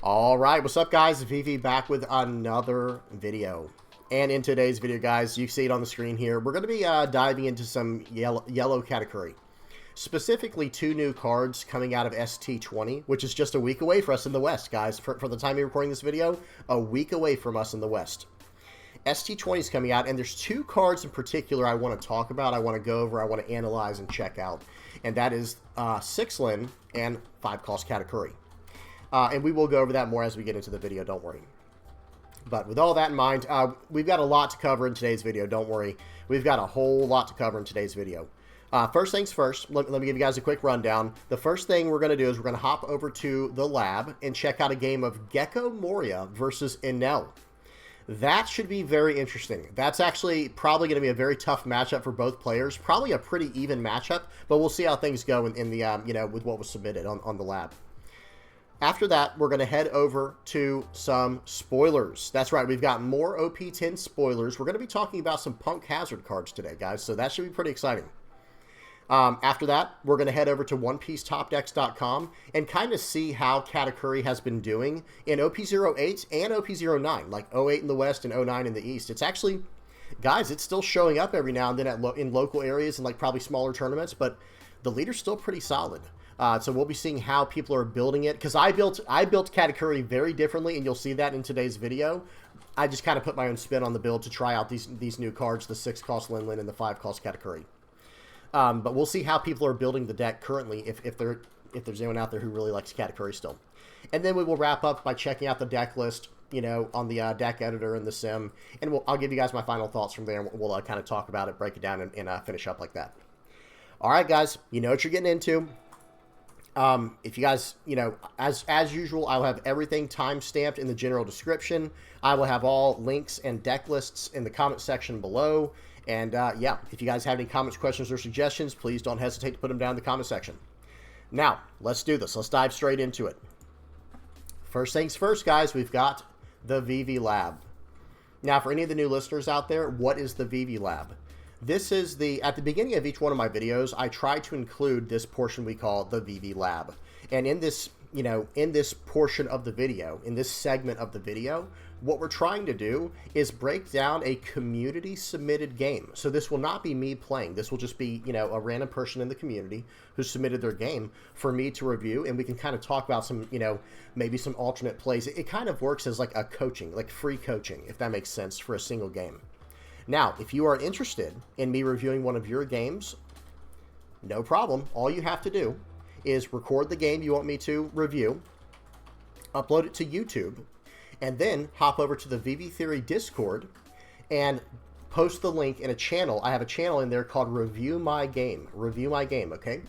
All right, what's up, guys? VV back with another video. And in today's video, guys, you see it on the screen here. We're going to be diving into some yellow Katakuri. Specifically, two new cards coming out of ST20, which is just a week away for us in the West, guys. For the time you're recording this video, a week away from us in the West. ST20 is coming out, and there's two cards in particular I want to talk about, I want to go over, I want to analyze and check out. And that is 6-Lin and 5-cost Katakuri. And we will go over that more as we get into the video, don't worry. But with all that in mind, we've got a lot to cover in today's video, don't worry. We've got a whole lot to cover in today's video. First things first, let me give you guys a quick rundown. The first thing we're going to do is we're going to hop over to the lab and check out a game of Gecko VS Enel. That should be very interesting. That's actually probably going to be a very tough matchup for both players. Probably a pretty even matchup, but we'll see how things go in the, with what was submitted on the lab. After that, we're going to head over to some spoilers. That's right, we've got more OP10 spoilers. We're going to be talking about some Punk Hazard cards today, guys, so that should be pretty exciting. After that, we're going to head over to OnePieceTopDecks.com and kind of see how Katakuri has been doing in OP08 and OP09, like 08 in the West and 09 in the East. It's actually, guys, it's still showing up every now and then in local areas and like probably smaller tournaments, but the leader's still pretty solid. So we'll be seeing how people are building it, because I built Katakuri very differently, and you'll see that in today's video. I just kind of put my own spin on the build to try out these new cards, the 6-cost Lin and the 5-cost Katakuri. But we'll see how people are building the deck currently, if there's anyone out there who really likes Katakuri still. And then we will wrap up by checking out the deck list, on the deck editor and the sim, and I'll give you guys my final thoughts from there, and we'll kind of talk about it, break it down, and finish up like that. All right, guys, you know what you're getting into. If you guys, as usual, I'll have everything time-stamped in the general description. I will have all links and deck lists in the comment section below. And, yeah, if you guys have any comments, questions, or suggestions, please don't hesitate to put them down in the comment section. Now, let's do this. Let's dive straight into it. First things first, guys, we've got the VV Lab. Now, for any of the new listeners out there, what is the VV Lab? This is at the beginning of each one of my videos, I try to include this portion we call the VV Lab. And in this, in this portion of the video, in this segment of the video, what we're trying to do is break down a community submitted game. So this will not be me playing. This will just be, a random person in the community who submitted their game for me to review, and we can kind of talk about some, maybe some alternate plays. It kind of works as like a coaching, like free coaching, if that makes sense, for a single game. Now, if you are interested in me reviewing one of your games, no problem. All you have to do is record the game you want me to review, upload it to YouTube, and then hop over to the VV Theory Discord and post the link in a channel. I have a channel in there called Review My Game. Review My Game, okay?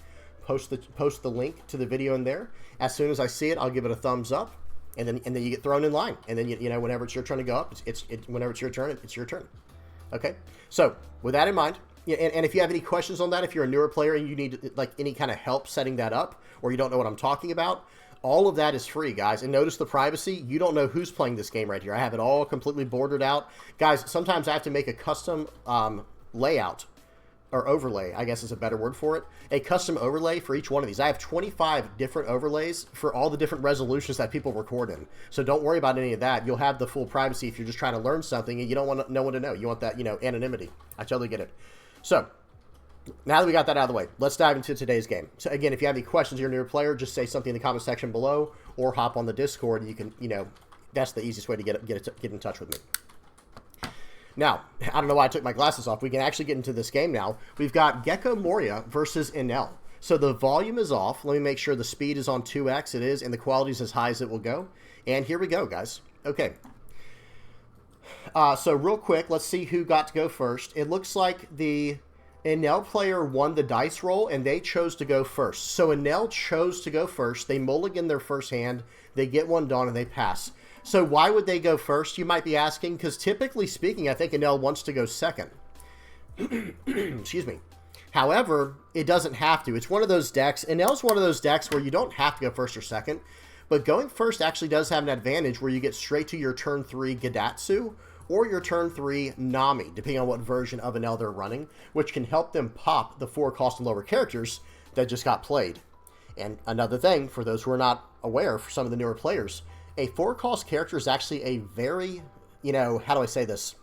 Post the link to the video in there. As soon as I see it, I'll give it a thumbs up, and then you get thrown in line. And then whenever it's your turn to go up, whenever it's your turn, it's your turn. Okay, so with that in mind, and if you have any questions on that, if you're a newer player and you need like any kind of help setting that up, or you don't know what I'm talking about, all of that is free, guys. And notice the privacy. You don't know who's playing this game right here. I have it all completely bordered out. Guys, sometimes I have to make a custom layout, or overlay, I guess is a better word for it, a custom overlay for each one of these. I have 25 different overlays for all the different resolutions that people record in. So don't worry about any of that. You'll have the full privacy if you're just trying to learn something and you don't want no one to know. You want that, anonymity. I totally get it. So now that we got that out of the way, let's dive into today's game. So again, if you have any questions, you're a new player, just say something in the comment section below, or hop on the Discord, and you can, that's the easiest way to get in touch with me. Now, I don't know why I took my glasses off. We can actually get into this game now. We've got Gecko VS Enel. So the volume is off. Let me make sure the speed is on 2x. It is, and the quality is as high as it will go. And here we go, guys. Okay. So real quick, let's see who got to go first. It looks like the Enel player won the dice roll, and they chose to go first. So Enel chose to go first. They mulligan their first hand. They get one done, and they pass. So why would they go first, you might be asking? Because typically speaking, I think Enel wants to go second. Excuse me. However, it doesn't have to. It's one of those decks. Enel's one of those decks where you don't have to go first or second. But going first actually does have an advantage where you get straight to your turn 3 Gadatsu or your turn 3 Nami, depending on what version of Enel they're running, which can help them pop the 4-cost and lower characters that just got played. And another thing, for those who are not aware, for some of the newer players, A 4-cost character is actually a very, you know, how do I say this?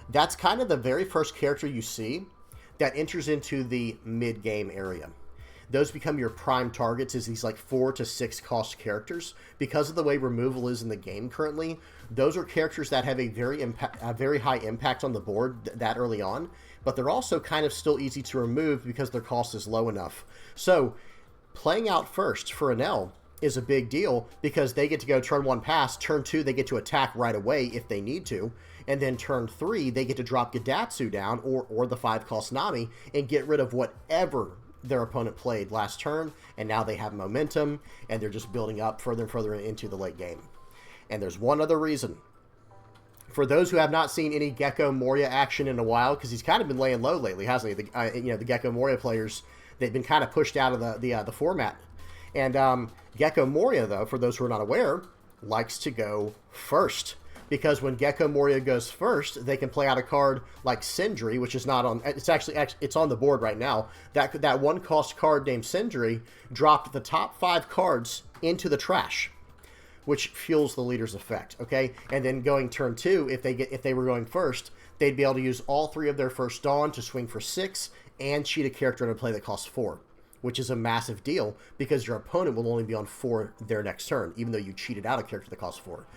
That's kind of the very first character you see that enters into the mid-game area. Those become your prime targets, is these like 4 to 6 cost characters. Because of the way removal is in the game currently, those are characters that have a very high impact on the board that early on, but they're also kind of still easy to remove because their cost is low enough. So playing out first for Enel is a big deal because they get to go turn 1 pass, turn 2 they get to attack right away if they need to, and then turn 3 they get to drop Gedatsu down or the 5-cost Nami and get rid of whatever their opponent played last turn, and now they have momentum and they're just building up further and further into the late game. And there's one other reason. For those who have not seen any Gecko Moria action in a while, because he's kind of been laying low lately, hasn't he? The Gecko Moria players, they've been kind of pushed out of the format. And Gecko Moria, though, for those who are not aware, likes to go first. Because when Gecko Moria goes first, they can play out a card like Sindri, which is not on... It's on the board right now. That 1-cost card named Sindri dropped the top 5 cards into the trash, which fuels the leader's effect, okay? And then going turn 2, if they were going first, they'd be able to use all 3 of their first Dawn to swing for 6 and cheat a character into play that costs 4, which is a massive deal because your opponent will only be on 4 their next turn, even though you cheated out a character that costs 4.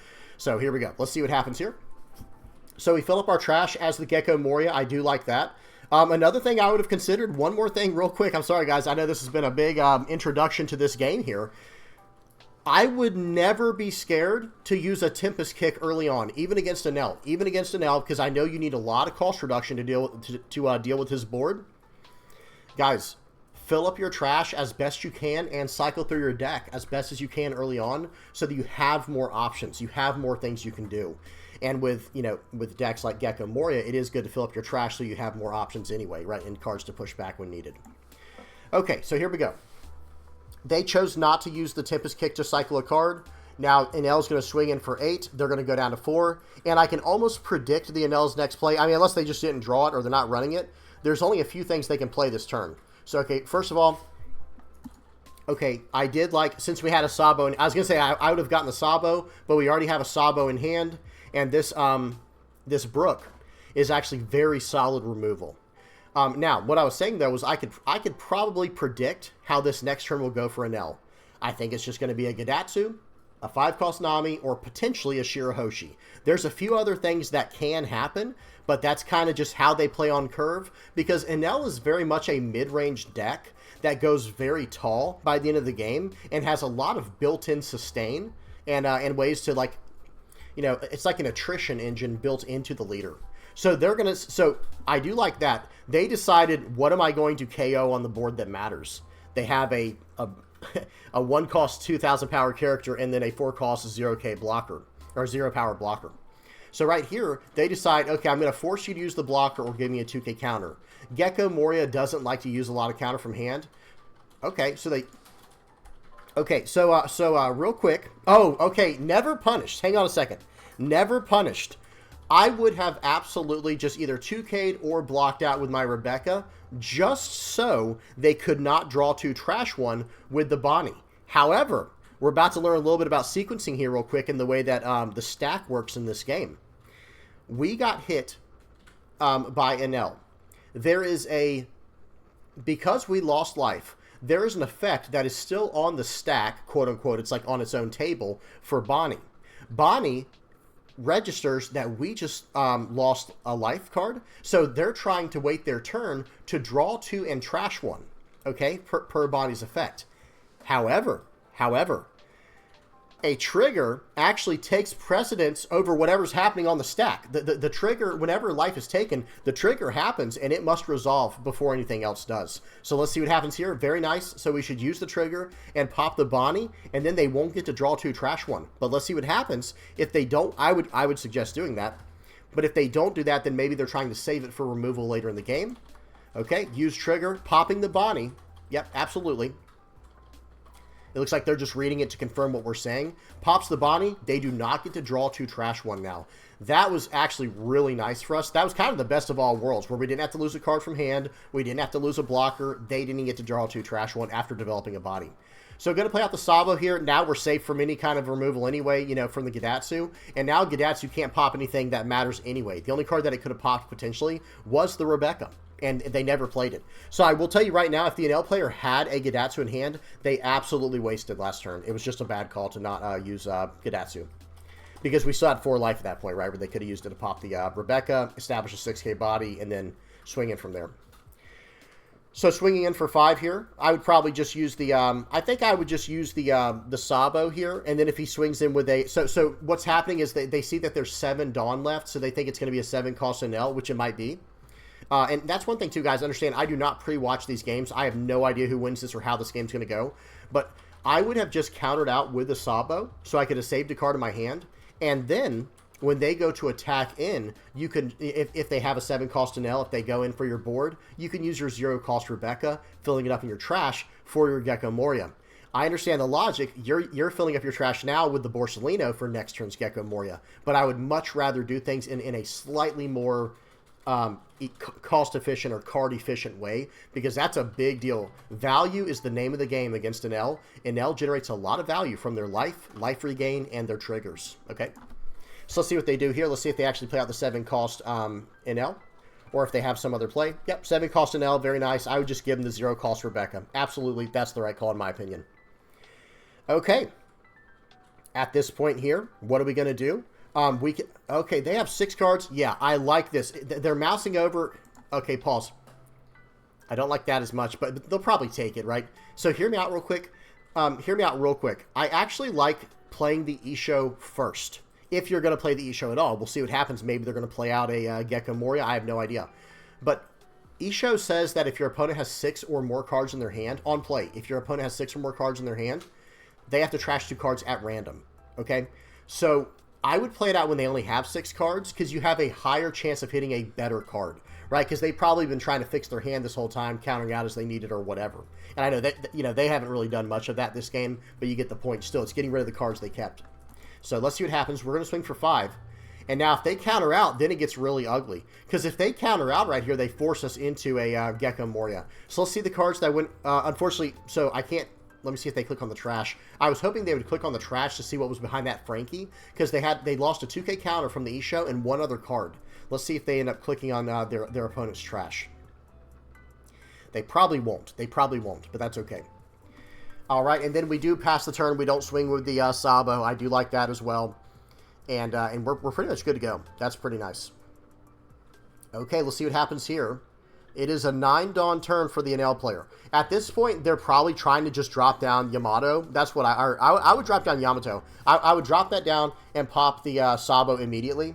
So here we go. Let's see what happens here. So we fill up our trash as the Gecko Moria. I do like that. Another thing I would have considered, one more thing real quick. I'm sorry, guys. I know this has been a big introduction to this game here. I would never be scared to use a Tempest Kick early on, even against Enel. Even against Enel, because I know you need a lot of cost reduction to deal with his board. Guys, fill up your trash as best you can and cycle through your deck as best as you can early on so that you have more options. You have more things you can do. And with decks like Gecko Moria, it is good to fill up your trash so you have more options anyway, right? And cards to push back when needed. Okay, so here we go. They chose not to use the Tempest Kick to cycle a card. Now, Enel's going to swing in for 8. They're going to go down to 4. And I can almost predict the Enel's next play. I mean, unless they just didn't draw it or they're not running it. There's only a few things they can play this turn. So, okay, first of all, okay, I did like, since we had a Sabo, I was going to say I would have gotten the Sabo, but we already have a Sabo in hand, and this Brook is actually very solid removal. Now, what I was saying, though, was I could probably predict how this next turn will go for Enel. I think it's just going to be a Gedatsu, a 5-cost Nami, or potentially a Shirahoshi. There's a few other things that can happen, but that's kind of just how they play on curve, because Enel is very much a mid-range deck that goes very tall by the end of the game and has a lot of built-in sustain and ways to, like, it's like an attrition engine built into the leader. So I do like that. They decided, what am I going to KO on the board that matters? They have a 1-cost 2,000 power character and then a 4-cost 0k blocker, or 0 power blocker. So right here, they decide, okay, I'm going to force you to use the blocker or give me a 2k counter. Gecko Moria doesn't like to use a lot of counter from hand. Okay, so real quick. Oh, okay, never punished. Hang on a second. Never punished. I would have absolutely just either 2k'd or blocked out with my Rebecca, just so they could not draw 2 trash 1 with the Bonnie. However, we're about to learn a little bit about sequencing here real quick and the way that the stack works in this game. We got hit by Enel. There is because we lost life, there is an effect that is still on the stack, quote unquote, it's like on its own table for Bonnie. Bonnie registers that we just lost a life card, so they're trying to wait their turn to draw 2 and trash 1, okay, per Bonnie's effect. However, a trigger actually takes precedence over whatever's happening on the stack. The trigger, whenever life is taken, the trigger happens and it must resolve before anything else does. So let's see what happens here. Very nice. So we should use the trigger and pop the Bonnie, and then they won't get to draw 2 trash 1. But let's see what happens. If they don't, I would suggest doing that. But if they don't do that, then maybe they're trying to save it for removal later in the game. Okay, use trigger, popping the Bonnie. Yep, absolutely. It looks like they're just reading it to confirm what we're saying. Pops the Bonnie. They do not get to draw 2 trash 1 now. That was actually really nice for us. That was kind of the best of all worlds, where we didn't have to lose a card from hand. We didn't have to lose a blocker. They didn't get to draw 2 trash 1 after developing a body. So going to play out the Sabo here. Now we're safe from any kind of removal anyway, you know, from the Gidatsu. And now Gidatsu can't pop anything that matters anyway. The only card that it could have popped potentially was the Rebecca. And they never played it. So I will tell you right now, if the Enel player had a Gidatsu in hand, they absolutely wasted last turn. It was just a bad call to not use Gidatsu. Because we still had 4 life at that point, right? Where they could have used it to pop the Rebecca, establish a 6k body, and then swing in from there. So swinging in for 5 here, I would probably just use the, I think I would just use the Sabo here, and then if he swings in with a, so what's happening is they see that there's 7 Dawn left, so they think it's going to be a 7 cost Enel, which it might be. And that's one thing too, guys, understand, I do not pre-watch these games. I have no idea who wins this or how this game's going to go, but I would have just countered out with the Sabo, so I could have saved a card in my hand, and then when they go to attack in, you can, if they have a 7 cost Enel, if they go in for your board, you can use your 0 cost Rebecca, filling it up in your trash for your Gecko Moria. I understand the logic. You're filling up your trash now with the Borsalino for next turn's Gecko Moria, but I would much rather do things in a slightly more cost-efficient or card-efficient way, because that's a big deal. Value is the name of the game against Enel. Enel generates a lot of value from their life regain, and their triggers. Okay, so let's see what they do here. Let's see if they actually play out the 7 cost Enel, or if they have some other play. Yep, 7 cost Enel, very nice. I would just give them the 0 cost Rebecca. Absolutely, that's the right call in my opinion. Okay, at this point here, what are we going to do? Okay, they have 6 cards. Yeah, I like this. They're mousing over. Okay, pause. I don't like that as much, but they'll probably take it, right? So hear me out real quick. I actually like playing the Isho first. If you're going to play the Isho at all, we'll see what happens. Maybe they're going to play out a Gecko Moria. I have no idea. But Isho says that if your opponent has 6 or more cards in their hand, on play, if your opponent has 6 or more cards in their hand, they have to trash 2 cards at random. Okay? So I would play it out when they only have 6 cards, because you have a higher chance of hitting a better card, right? Because they've probably been trying to fix their hand this whole time, countering out as they need it or whatever. And I know that, you know, they haven't really done much of that this game, but you get the point. Still, it's getting rid of the cards they kept. So let's see what happens. We're going to swing for 5. And now if they counter out, then it gets really ugly. Because if they counter out right here, they force us into a Gecko Moria. So let's see the cards that went, unfortunately, so I can't. Let me see if they click on the trash. I was hoping they would click on the trash to see what was behind that Frankie, because they lost a 2k counter from the Isho and 1 other card. Let's see if they end up clicking on their opponent's trash. They probably won't. But that's okay. All right, and then we do pass the turn. We don't swing with the Sabo. I do like that as well. And we're pretty much good to go. That's pretty nice. Okay, let's see what happens here. It is a 9 Dawn turn for the Enel player. At this point, they're probably trying to just drop down Yamato. That's what I would drop down Yamato. I would drop that down and pop the Sabo immediately.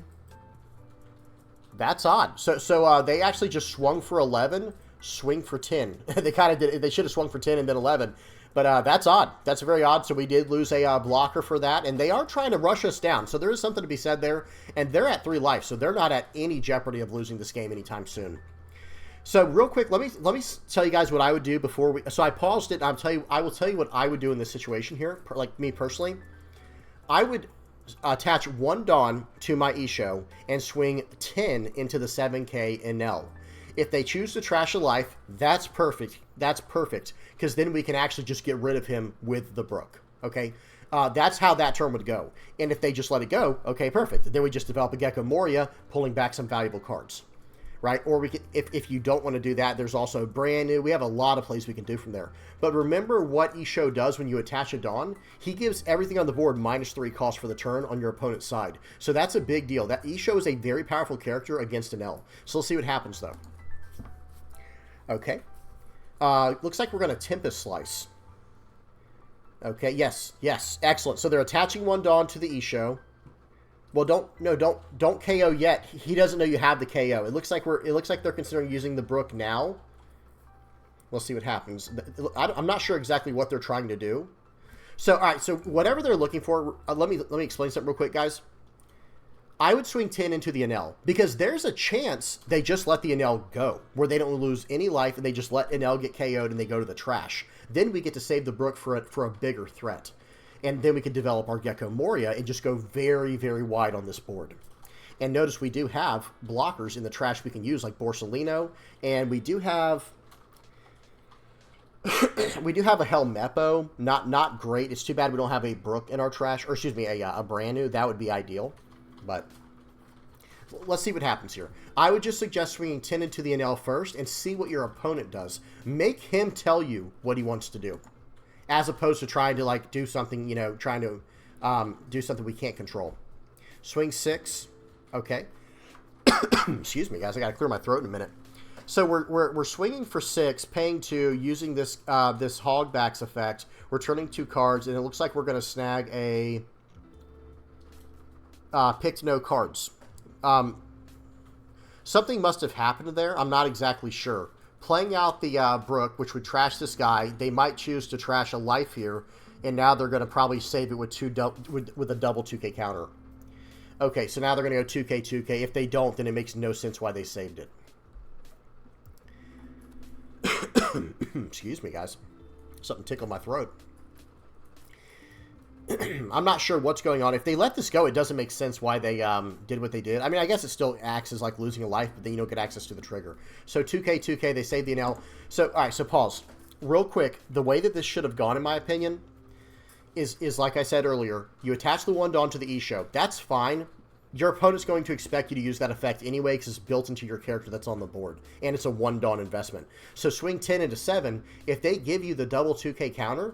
That's odd. So they actually just swung for 11, swing for 10. They kind of did. They should have swung for 10 and then 11. But that's odd. That's very odd. So we did lose a blocker for that. And they are trying to rush us down. So there is something to be said there. And they're at 3 life. So they're not at any jeopardy of losing this game anytime soon. So real quick, let me tell you guys what I would do before we. So I paused it. And I will tell you what I would do in this situation here. Like me personally, I would attach 1 Dawn to my Isho and swing 10 into the 7k Enel. If they choose to trash a life, that's perfect. That's perfect, because then we can actually just get rid of him with the Brook. Okay, that's how that turn would go. And if they just let it go, okay, perfect. Then we just develop a Gecko Moria, pulling back some valuable cards. Right? Or we can, if you don't want to do that, there's also brand new. We have a lot of plays we can do from there. But remember what Isho does when you attach a Dawn. He gives everything on the board -3 cost for the turn on your opponent's side. So that's a big deal. That Isho is a very powerful character against Enel. So let's see what happens though. Okay. Looks like we're going to Tempest Slice. Okay. Yes. Excellent. So they're attaching 1 Dawn to the Isho. Well, don't KO yet. He doesn't know you have the KO. It looks like they're considering using the Brook now. We'll see what happens. I'm not sure exactly what they're trying to do. So, all right. So whatever they're looking for, let me explain something real quick, guys. I would swing 10 into the Enel, because there's a chance they just let the Enel go, where they don't lose any life and they just let Enel get KO'd and they go to the trash. Then we get to save the Brook for a bigger threat. And then we can develop our Gecko Moria and just go very, very wide on this board. And notice we do have blockers in the trash we can use, like Borsalino. And we do have... We do have a Helmeppo. Not great. It's too bad we don't have a Brook in our trash. Or, excuse me, a brand new. That would be ideal. But let's see what happens here. I would just suggest swinging 10 into the Enel first and see what your opponent does. Make him tell you what he wants to do. As opposed to trying to, like, do something, you know, trying to do something we can't control. Swing 6. Okay. Excuse me, guys. I got to clear my throat in a minute. So we're swinging for 6, paying 2, using this this Hogbacks effect. We're turning 2 cards, and it looks like we're going to snag a picked no cards. Something must have happened there. I'm not exactly sure. Playing out the Brook, which would trash this guy, they might choose to trash a life here, and now they're going to probably save it with with a double 2K counter. Okay, so now they're going to go 2K, 2K. If they don't, then it makes no sense why they saved it. Excuse me, guys. Something tickled my throat. I'm not sure what's going on. If they let this go, it doesn't make sense why they did what they did. I mean, I guess it still acts as like losing a life, but then you don't get access to the trigger. So 2K, 2K, they save the Enel. So, all right, so pause. Real quick, the way that this should have gone, in my opinion, is like I said earlier, you attach the 1 Dawn to the E-Show. That's fine. Your opponent's going to expect you to use that effect anyway because it's built into your character that's on the board. And it's a 1 Dawn investment. So swing 10 into 7. If they give you the double 2K counter,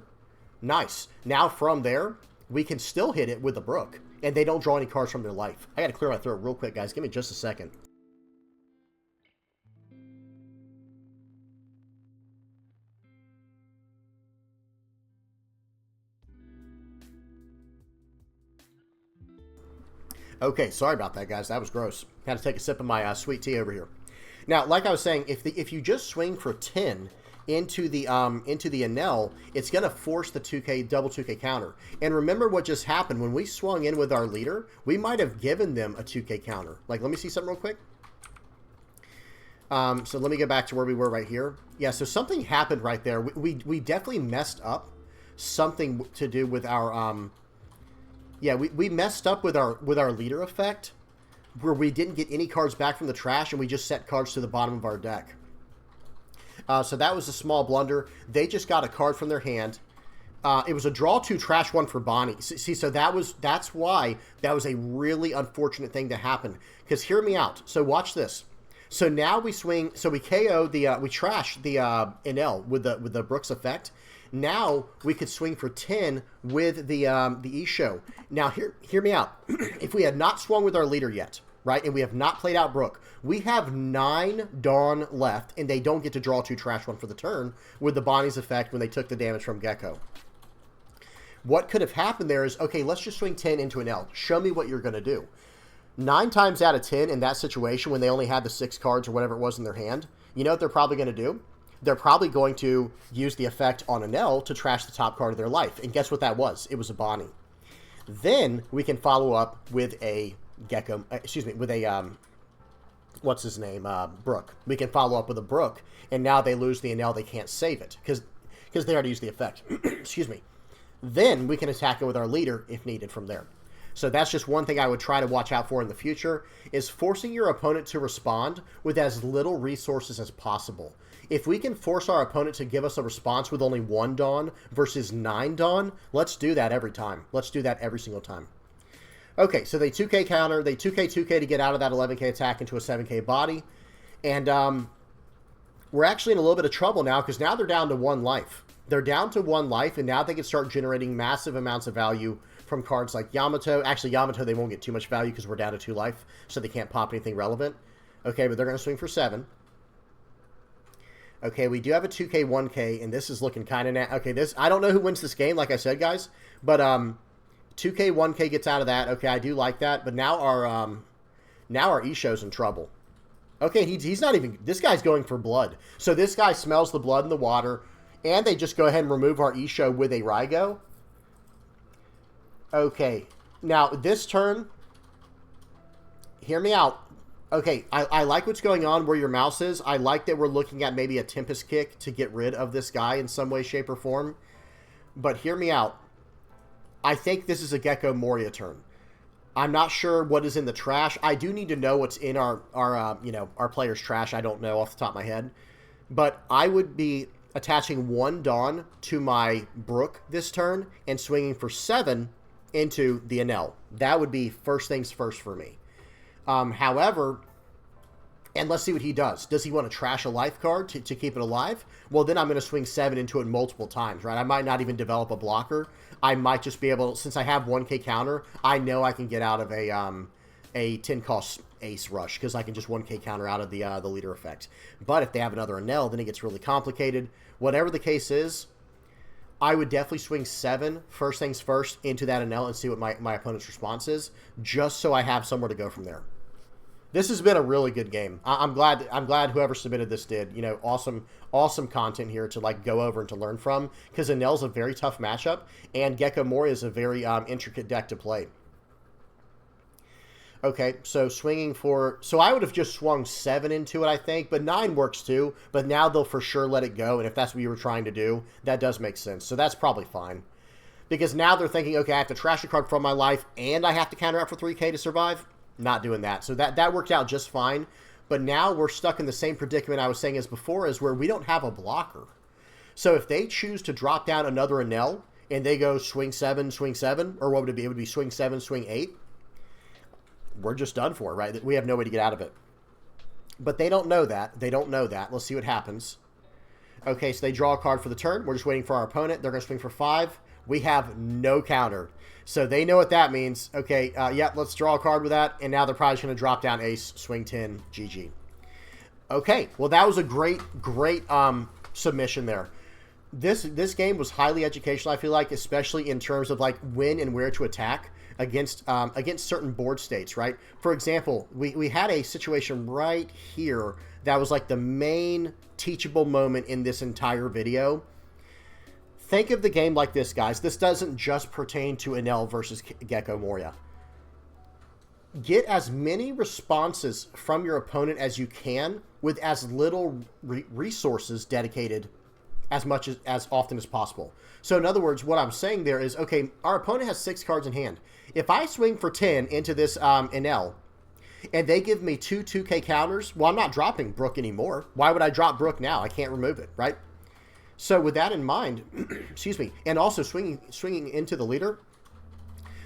nice. Now from there, we can still hit it with a Brook. And they don't draw any cards from their life. I got to clear my throat real quick, guys. Give me just a second. Okay, sorry about that, guys. That was gross. Had to take a sip of my sweet tea over here. Now, like I was saying, if you just swing for 10 into the Enel, it's going to force the 2K double 2K counter. And remember what just happened when we swung in with our leader. We might have given them a 2K counter. Like, let me see something real quick. So let me get back to where we were right here. Yeah, so something happened right there. We definitely messed up something to do with our yeah, we messed up with our leader effect, where we didn't get any cards back from the trash, and we just set cards to the bottom of our deck. So that was a small blunder. They just got a card from their hand. It was a draw 2, trash 1 for Bonnie. See, so that's why that was a really unfortunate thing to happen. Because hear me out. So watch this. So now we swing. So we KO we trash the Enel with the Brooks effect. Now we could swing for 10 with the E-Show. Now hear me out. If we had not swung with our leader yet, right, and we have not played out Brook, we have 9 Dawn left, and they don't get to draw 2 trash 1 for the turn with the Bonnie's effect when they took the damage from Gecko. What could have happened there is, okay, let's just swing 10 into an L. Show me what you're going to do. 9 times out of 10 in that situation, when they only had the 6 cards or whatever it was in their hand, you know what they're probably going to do? They're probably going to use the effect on Enel to trash the top card of their life. And guess what that was? It was a Bonnie. Then we can follow up with a Gecko, excuse me, with a, what's his name, Brook. We can follow up with a Brook, and now they lose the Enel. They can't save it because they already used the effect. Excuse me. Then we can attack it with our leader if needed from there. So that's just one thing I would try to watch out for in the future, is forcing your opponent to respond with as little resources as possible. If we can force our opponent to give us a response with only 1 Dawn versus 9 Dawn, let's do that every time. Let's do that every single time. Okay, so they 2K counter, they 2K 2K to get out of that 11K attack into a 7K body. And we're actually in a little bit of trouble now, because now they're down to 1 life. They're down to 1 life, and now they can start generating massive amounts of value from cards like Yamato. Actually, Yamato, they won't get too much value because we're down to 2 life, so they can't pop anything relevant. Okay, but they're going to swing for 7. Okay, we do have a 2K 1K, and this is looking kind of... Okay, this, I don't know who wins this game, like I said, guys, but 2K 1K gets out of that. Okay, I do like that, but now our E-Show's in trouble. Okay, he's not even... This guy's going for blood. So this guy smells the blood in the water, and they just go ahead and remove our E-Show with a Rygo. Okay, now this turn, hear me out. Okay, I like what's going on where your mouse is. I like that we're looking at maybe a Tempest Kick to get rid of this guy in some way, shape, or form. But hear me out. I think this is a Gecko Moria turn. I'm not sure what is in the trash. I do need to know what's in our player's trash. I don't know off the top of my head. But I would be attaching 1 Dawn to my Brook this turn and swinging for 7 into the Enel. That would be first things first for me. However, and let's see what he does. Does he want to trash a life card to keep it alive? Well, then I'm going to swing 7 into it multiple times, right? I might not even develop a blocker. I might just be able, since I have 1k counter, I know I can get out of a 10 cost ace rush because I can just 1k counter out of the leader effect. But if they have another Enel, then it gets really complicated. Whatever the case is, I would definitely swing 7 first things first into that Enel and see what my opponent's response is, just so I have somewhere to go from there. This has been a really good game. I'm glad whoever submitted this did. You know, awesome content here to like go over and to learn from, because Enel's a very tough matchup and Gecko Moria is a very intricate deck to play. Okay, so swinging for... So I would have just swung 7 into it, I think, but 9 works too. But now they'll for sure let it go, and if that's what you were trying to do, that does make sense. So that's probably fine. Because now they're thinking, okay, I have to trash a card from my life, and I have to counter out for 3k to survive. Not doing that. So that worked out just fine. But now we're stuck in the same predicament I was saying as before, is where we don't have a blocker. So if they choose to drop down another Enel, and they go swing 7, or what would it be? It would be swing 7, swing 8. We're just done for, right? We have no way to get out of it. But they don't know that. They don't know that. Let's see what happens. Okay, so they draw a card for the turn. We're just waiting for our opponent. They're going to swing for 5. We have no counter. So they know what that means. Okay, yeah, let's draw a card with that. And now they're probably just going to drop down ace, swing 10, GG. Okay, well, that was a great submission there. This game was highly educational, I feel like, especially in terms of like when and where to attack against certain board states, right? For example, we had a situation right here that was like the main teachable moment in this entire video. Think of the game like this, guys. This doesn't just pertain to Enel versus Gecko Moria. Get as many responses from your opponent as you can with as little resources dedicated as often as possible. So in other words, what I'm saying there is, okay, our opponent has 6 cards in hand. If I swing for 10 into this Enel, and they give me 2k counters, well, I'm not dropping Brook anymore. Why would I drop Brook now? I can't remove it, right? So with that in mind, excuse me, and also swinging into the leader,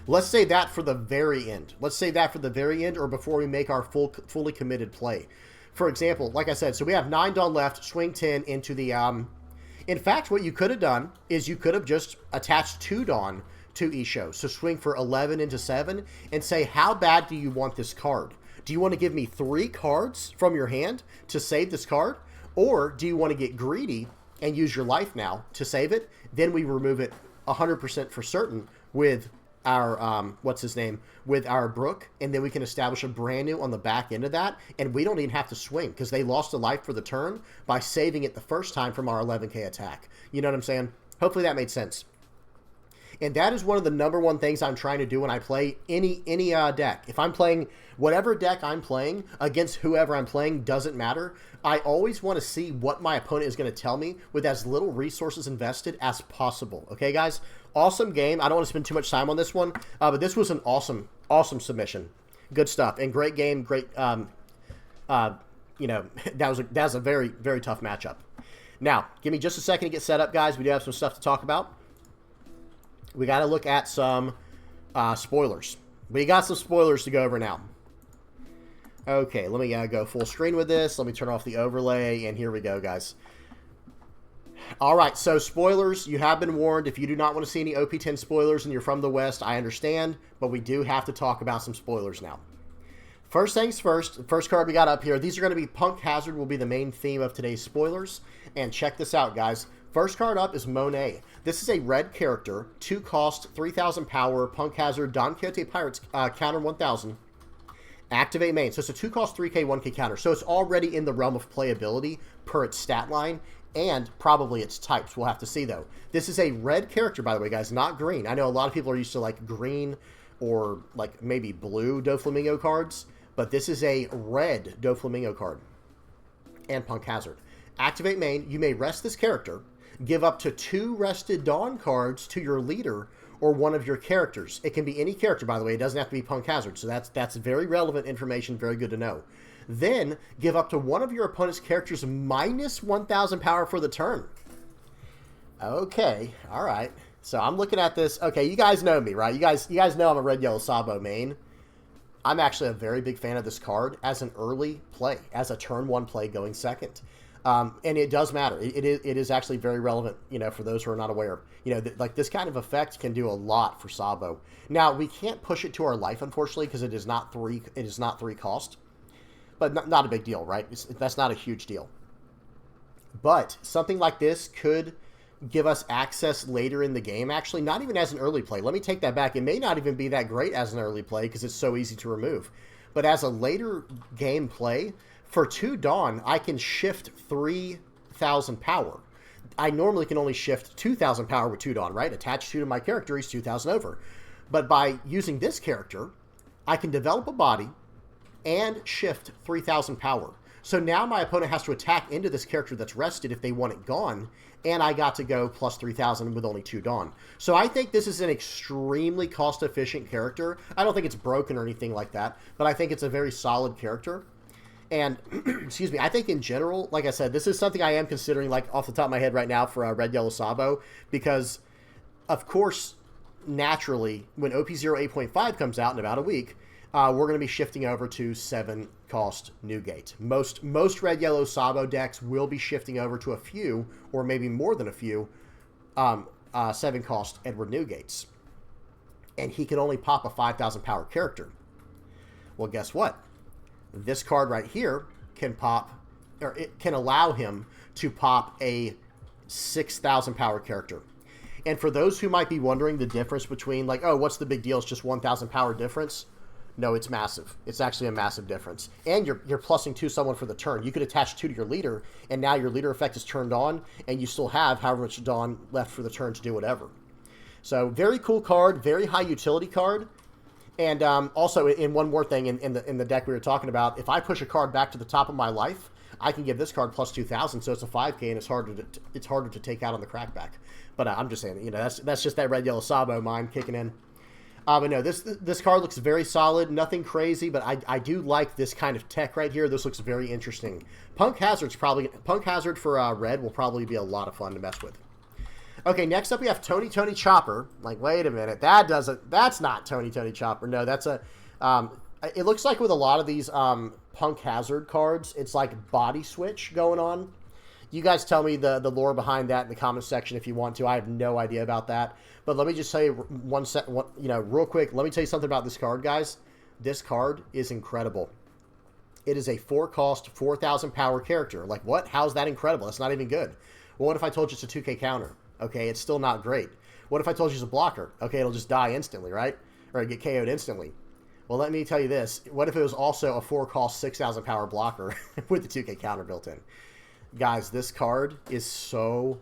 let's say that for the very end. Let's say that for the very end or before we make our fully committed play. For example, like I said, so we have 9 Dawn left, swing 10 into the... In fact, what you could have done is you could have just attached 2 Dawn to Isho. So swing for 11 into 7 and say, how bad do you want this card? Do you want to give me 3 cards from your hand to save this card? Or do you want to get greedy and use your life now to save it? Then we remove it 100% for certain with our, with our Brook, and then we can establish a brand new on the back end of that, and we don't even have to swing, because they lost a life for the turn by saving it the first time from our 11k attack. You know what I'm saying? Hopefully that made sense. And that is one of the #1 things I'm trying to do when I play any deck. If I'm playing whatever deck I'm playing against whoever I'm playing, doesn't matter. I always want to see what my opponent is going to tell me with as little resources invested as possible. Okay, guys? Awesome game. I don't want to spend too much time on this one, but this was an awesome submission. Good stuff. And great game. Great, you know, that was a very, very tough matchup. Now, give me just a second to get set up, guys. We do have some stuff to talk about. We got to look at some spoilers. We got some spoilers to go over now. Okay, let me go full screen with this. Let me turn off the overlay, and here we go, guys. All right, so spoilers. You have been warned. If you do not want to see any OP10 spoilers and you're from the West, I understand, but we do have to talk about some spoilers now. First things first, first card we got up here. These are going to be Punk Hazard will be the main theme of today's spoilers. And check this out, guys. First card up is Monet. This is a red character, 2 cost, 3000 power, Punk Hazard, Don Quixote Pirates, counter 1000. Activate main. So it's a 2 cost, 3k, 1k counter. So it's already in the realm of playability per its stat line and probably its types. We'll have to see, though. This is a red character, by the way, guys, not green. I know a lot of people are used to like green or like maybe blue Doflamingo cards, but this is a red Doflamingo card and Punk Hazard. Activate main. You may rest this character. Give up to 2 rested Dawn cards to your leader or one of your characters. It can be any character, by the way. It doesn't have to be Punk Hazard. So that's very relevant information. Very good to know. Then give up to one of your opponent's characters minus 1000 power for the turn. Okay, all right. So I'm looking at this. Okay, you guys know me, right? You guys know I'm a red, yellow, Sabo main. I'm actually a very big fan of this card as an early play, as a turn one play going second. And it does matter. It is actually very relevant, you know, for those who are not aware. You know, like this kind of effect can do a lot for Sabo. Now, we can't push it to our life, unfortunately, because it is not three cost. But not a big deal, right? That's not a huge deal. But something like this could give us access later in the game, actually, not even as an early play. Let me take that back. It may not even be that great as an early play because it's so easy to remove. But as a later game play, for 2 Dawn, I can shift 3,000 power. I normally can only shift 2,000 power with 2 Dawn, right? Attach 2 to my character, he's 2,000 over. But by using this character, I can develop a body and shift 3,000 power. So now my opponent has to attack into this character that's rested if they want it gone, and I got to go plus 3,000 with only 2 Dawn. So I think this is an extremely cost-efficient character. I don't think it's broken or anything like that, but I think it's a very solid character. And, excuse me, I think in general, like I said, this is something I am considering, like, off the top of my head right now for Red, Yellow, Sabo, because, of course, naturally, when OP0 8.5 comes out in about a week, we're going to be shifting over to 7-cost Newgate. Most Red, Yellow, Sabo decks will be shifting over to a few, or maybe more than a few, 7-cost Edward Newgates. And he can only pop a 5,000 power character. Well, guess what? This card right here can pop, or it can allow him to pop a 6,000 power character. And for those who might be wondering the difference between, like, oh, what's the big deal? It's just 1,000 power difference. No, it's massive. It's actually a massive difference. And you're plussing 2 someone for the turn. You could attach 2 to your leader, and now your leader effect is turned on, and you still have however much Dawn left for the turn to do whatever. So, very cool card, very high utility card. And also, in one more thing, in the deck we were talking about, if I push a card back to the top of my life, I can give this card plus 2,000, so it's a 5K, and it's harder to take out on the crackback. But I'm just saying, you know, that's just that Red, Yellow, Sabo mind kicking in. But no, this card looks very solid. Nothing crazy, but I do like this kind of tech right here. This looks very interesting. Punk Hazard for red will probably be a lot of fun to mess with. Okay, next up we have Tony Chopper. Like, wait a minute, that's not Tony Chopper. No, that's a. It looks like with a lot of these Punk Hazard cards, it's like body switch going on. You guys tell me the lore behind that in the comment section if you want to. I have no idea about that. But let me just tell you real quick. Let me tell you something about this card, guys. This card is incredible. It is a 4-cost, 4,000 power character. Like, what? How's that incredible? That's not even good. Well, what if I told you it's a 2K counter? Okay, it's still not great. What if I told you it's a blocker? Okay, it'll just die instantly, right? Or get KO'd instantly. Well, let me tell you this. What if it was also a 4-cost, 6,000 power blocker with the 2K counter built in? Guys, this card is so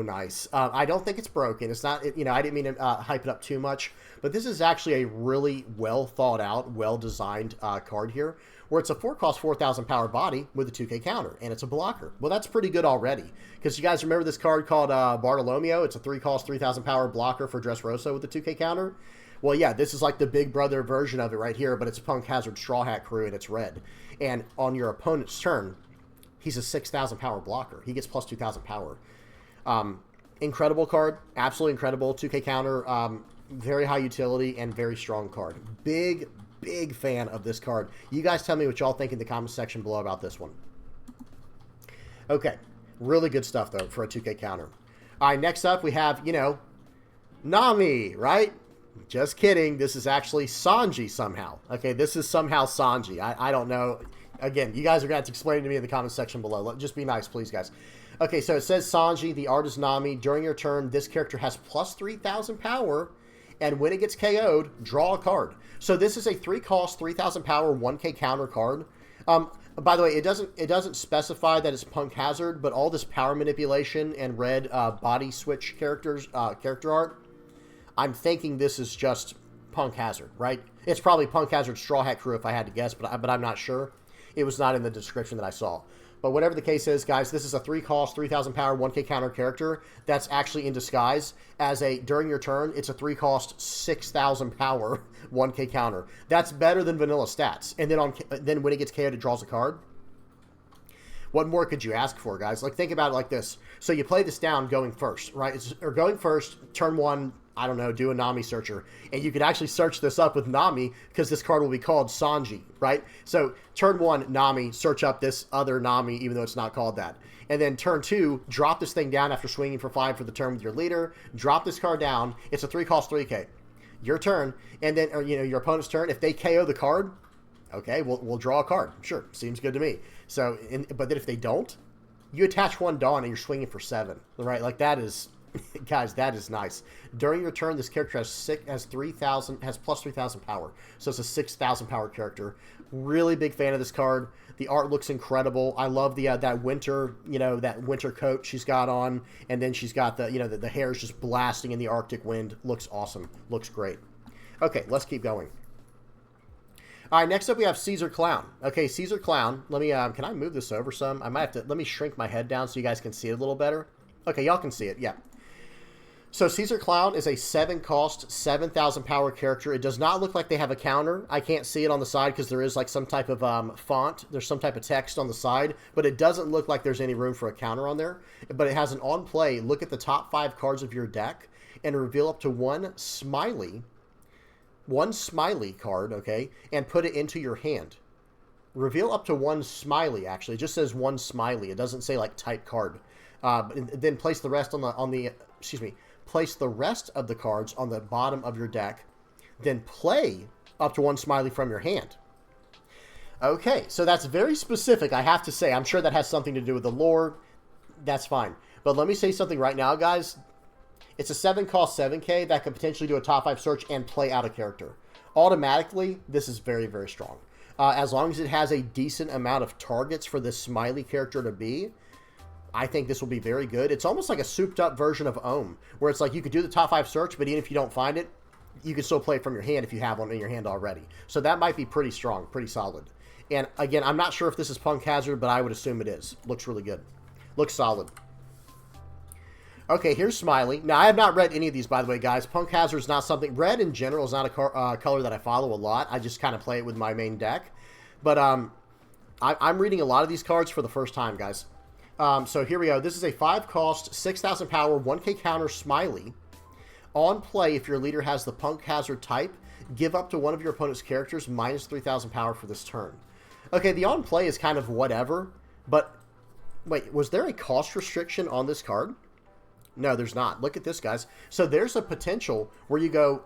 nice. I don't think it's broken. It's not, you know, I didn't mean to hype it up too much, but this is actually a really well thought out, well designed card here, where it's a 4-cost, 4,000 power body with a 2K counter, and it's a blocker. Well, that's pretty good already, because you guys remember this card called Bartolomeo? It's a 3-cost, 3,000 power blocker for Dressrosa with a 2K counter. Well, yeah, this is like the big brother version of it right here, but it's a Punk Hazard Straw Hat crew, and it's red. And on your opponent's turn, he's a 6,000 power blocker. He gets plus 2,000 power. Incredible card. Absolutely incredible. 2K counter. Very high utility and very strong card. Big fan of this card. You guys tell me what y'all think in the comment section below about this one. Okay. Really good stuff, though, for a 2K counter. All right, next up we have, you know, Nami, right? Just kidding. This is actually Sanji somehow. Okay, this is somehow Sanji. I don't know. Again, you guys are going to have to explain it to me in the comment section below. Just be nice, please, guys. Okay, so it says Sanji, the art is Nami. During your turn, this character has plus 3,000 power, and when it gets KO'd, draw a card. So this is a 3-cost, 3,000 power, 1K counter card. By the way, it doesn't specify that it's Punk Hazard, but all this power manipulation and red body switch character art, I'm thinking this is just Punk Hazard, right? It's probably Punk Hazard Straw Hat Crew if I had to guess, but I'm not sure. It was not in the description that I saw. But whatever the case is, guys, this is a 3-cost, 3,000 power, 1K counter character that's actually in disguise as a, during your turn, it's a 3-cost, 6,000 power, 1K counter. That's better than vanilla stats. And then when it gets KO'd, it draws a card. What more could you ask for, guys? Like, think about it like this. So you play this down going first, right? Or going first, turn one, I don't know, do a Nami searcher. And you could actually search this up with Nami because this card will be called Sanji, right? So turn one, Nami, search up this other Nami, even though it's not called that. And then turn two, drop this thing down after swinging for 5 for the turn with your leader. Drop this card down. It's a 3-cost 3K. Your turn. And then, or, you know, your opponent's turn. If they KO the card, okay, we'll draw a card. Sure, seems good to me. So, but then if they don't, you attach 1 Dawn and you're swinging for 7, right? Like, that is, guys, that is nice. During your turn, this character has 3,000, has plus 3,000 power. So it's a 6,000 power character. Really big fan of this card. The art looks incredible. I love the that winter, you know, that winter coat she's got on, and then she's got the, you know, the hair is just blasting in the Arctic wind. Looks awesome. Looks great. Okay, let's keep going. All right, next up we have Caesar Clown. Okay, Caesar Clown. Let me, can I move this over some? I might have to, let me shrink my head down so you guys can see it a little better. Okay, y'all can see it, yeah. So Caesar Clown is a 7-cost, 7,000 power character. It does not look like they have a counter. I can't see it on the side because there is like some type of font. There's some type of text on the side, but it doesn't look like there's any room for a counter on there. But it has an on play. Look at the top 5 cards of your deck and reveal up to one smiley card, okay, and put it into your hand. Reveal up to one smiley, actually. It just says one smiley. It doesn't say like type card. Then place the rest place the rest of the cards on the bottom of your deck, then play up to one smiley from your hand. Okay, so that's very specific, I have to say. I'm sure that has something to do with the lore. That's fine. But let me say something right now, guys. It's a 7-cost 7K that could potentially do a top 5 search and play out a character. Automatically, this is very, very strong. As long as it has a decent amount of targets for this smiley character to be, I think this will be very good. It's almost like a souped-up version of Ohm, where it's like you could do the top 5 search, but even if you don't find it, you can still play it from your hand if you have one in your hand already. So that might be pretty strong, pretty solid. And again, I'm not sure if this is Punk Hazard, but I would assume it is. Looks really good. Looks solid. Okay, here's Smiley. Now, I have not read any of these, by the way, guys. Punk Hazard is not something... Red, in general, is not a color that I follow a lot. I just kind of play it with my main deck. But I'm reading a lot of these cards for the first time, guys. So here we go. This is a 5-cost, 6,000 power, 1K counter Smiley. On play, if your leader has the Punk Hazard type, give up to one of your opponent's characters minus 3,000 power for this turn. Okay, the on play is kind of whatever, but wait, was there a cost restriction on this card? No, there's not. Look at this, guys. So there's a potential where you go,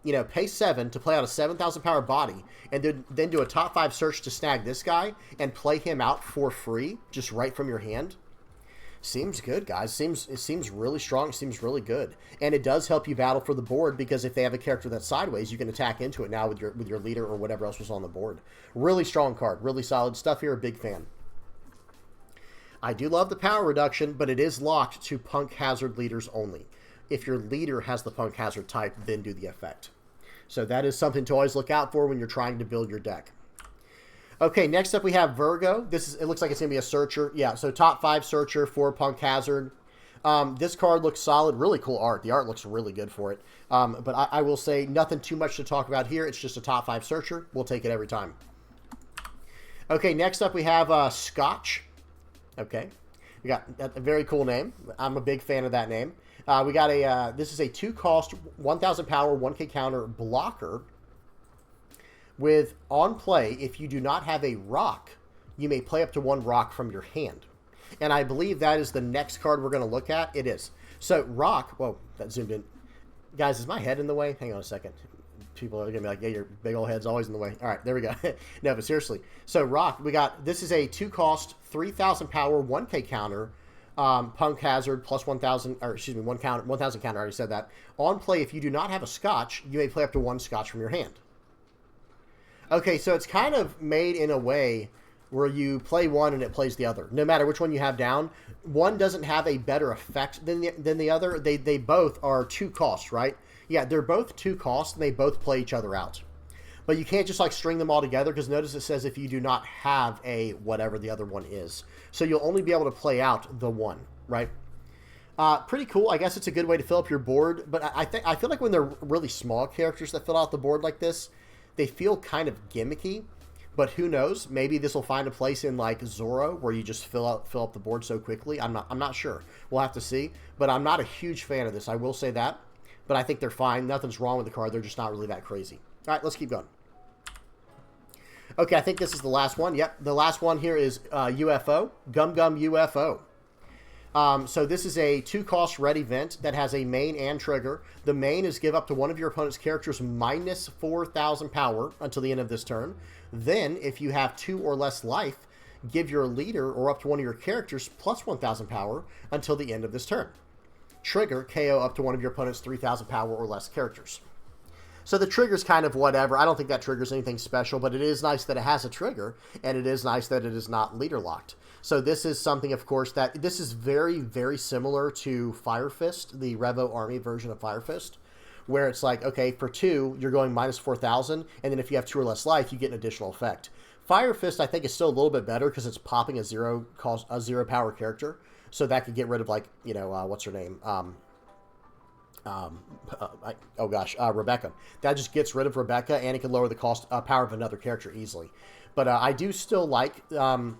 you know, pay 7 to play out a 7,000 power body, and then do a top 5 search to snag this guy and play him out for free, just right from your hand. Seems good, guys. It seems really strong. It seems really good, and it does help you battle for the board because if they have a character that's sideways, you can attack into it now with your leader or whatever else was on the board. Really strong card. Really solid stuff here. Big fan. I do love the power reduction, but it is locked to Punk Hazard leaders only. If your leader has the Punk Hazard type, then do the effect. So that is something to always look out for when you're trying to build your deck. Okay, next up we have Virgo. It looks like it's going to be a searcher. Yeah, so top 5 searcher for Punk Hazard. This card looks solid. Really cool art. The art looks really good for it. But I will say nothing too much to talk about here. It's just a top 5 searcher. We'll take it every time. Okay, next up we have Scotch. Okay, we got a very cool name. I'm a big fan of that name. We got this is a 2-cost, 1,000 power, 1K counter blocker with on play, if you do not have a rock, you may play up to 1 rock from your hand. And I believe that is the next card we're going to look at. It is. So rock, whoa, that zoomed in. Guys, is my head in the way? Hang on a second. People are going to be like, yeah, your big old head's always in the way. All right, there we go. No, but seriously. So rock, this is a 2-cost, 3,000 power, 1K counter, Punk Hazard plus 1,000, or excuse me, 1,000 counter, I already said that. On play, if you do not have a Scotch, you may play up to 1 Scotch from your hand. Okay, so it's kind of made in a way where you play one and it plays the other. No matter which one you have down, one doesn't have a better effect than the other. They both are 2 costs, right? Yeah, they're both 2 costs, and they both play each other out. But you can't just like string them all together, because notice it says if you do not have a whatever the other one is. So you'll only be able to play out the one, right? Pretty cool. I guess it's a good way to fill up your board. But I feel like when they're really small characters that fill out the board like this, they feel kind of gimmicky. But who knows? Maybe this will find a place in like Zoro where you just fill up the board so quickly. I'm not sure. We'll have to see. But I'm not a huge fan of this. I will say that. But I think they're fine. Nothing's wrong with the card. They're just not really that crazy. All right, let's keep going. Okay, I think this is the last one. Yep, the last one here is UFO. Gum Gum UFO. So this is a 2-cost red event that has a main and trigger. The main is give up to one of your opponent's characters minus 4,000 power until the end of this turn. Then, if you have 2 or less life, give your leader or up to one of your characters plus 1,000 power until the end of this turn. Trigger, KO up to one of your opponent's 3,000 power or less characters. So the trigger's kind of whatever. I don't think that trigger's anything special, but it is nice that it has a trigger, and it is nice that it is not leader locked. So this is something, of course, that this is very, very similar to Fire Fist, the Revo Army version of Fire Fist, where it's like, okay, for 2, you're going minus 4,000, and then if you have 2 or less life, you get an additional effect. Fire Fist, I think, is still a little bit better because it's popping a 0 power character, so that could get rid of, like, you know, what's her name? Rebecca. That just gets rid of Rebecca, and it can lower the power of another character easily. But I do still like the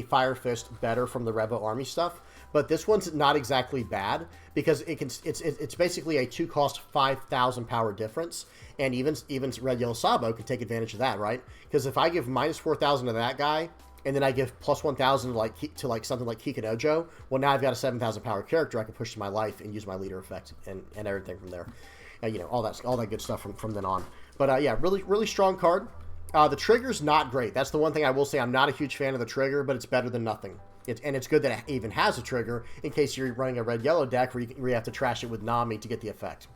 Fire Fist better from the Revo Army stuff. But this one's not exactly bad because it's basically a 2-cost 5,000 power difference, and even Red Yellow Sabo can take advantage of that, right? Because if I give minus 4,000 to that guy, and then I give plus 1,000 to something like Kikanojo, well, now I've got a 7,000 power character I can push to my life and use my leader effect and everything from there. You know, all that good stuff from then on. But yeah, really strong card. The trigger's not great. That's the one thing I will say. I'm not a huge fan of the trigger, but it's better than nothing. And it's good that it even has a trigger in case you're running a red-yellow deck where you have to trash it with Nami to get the effect.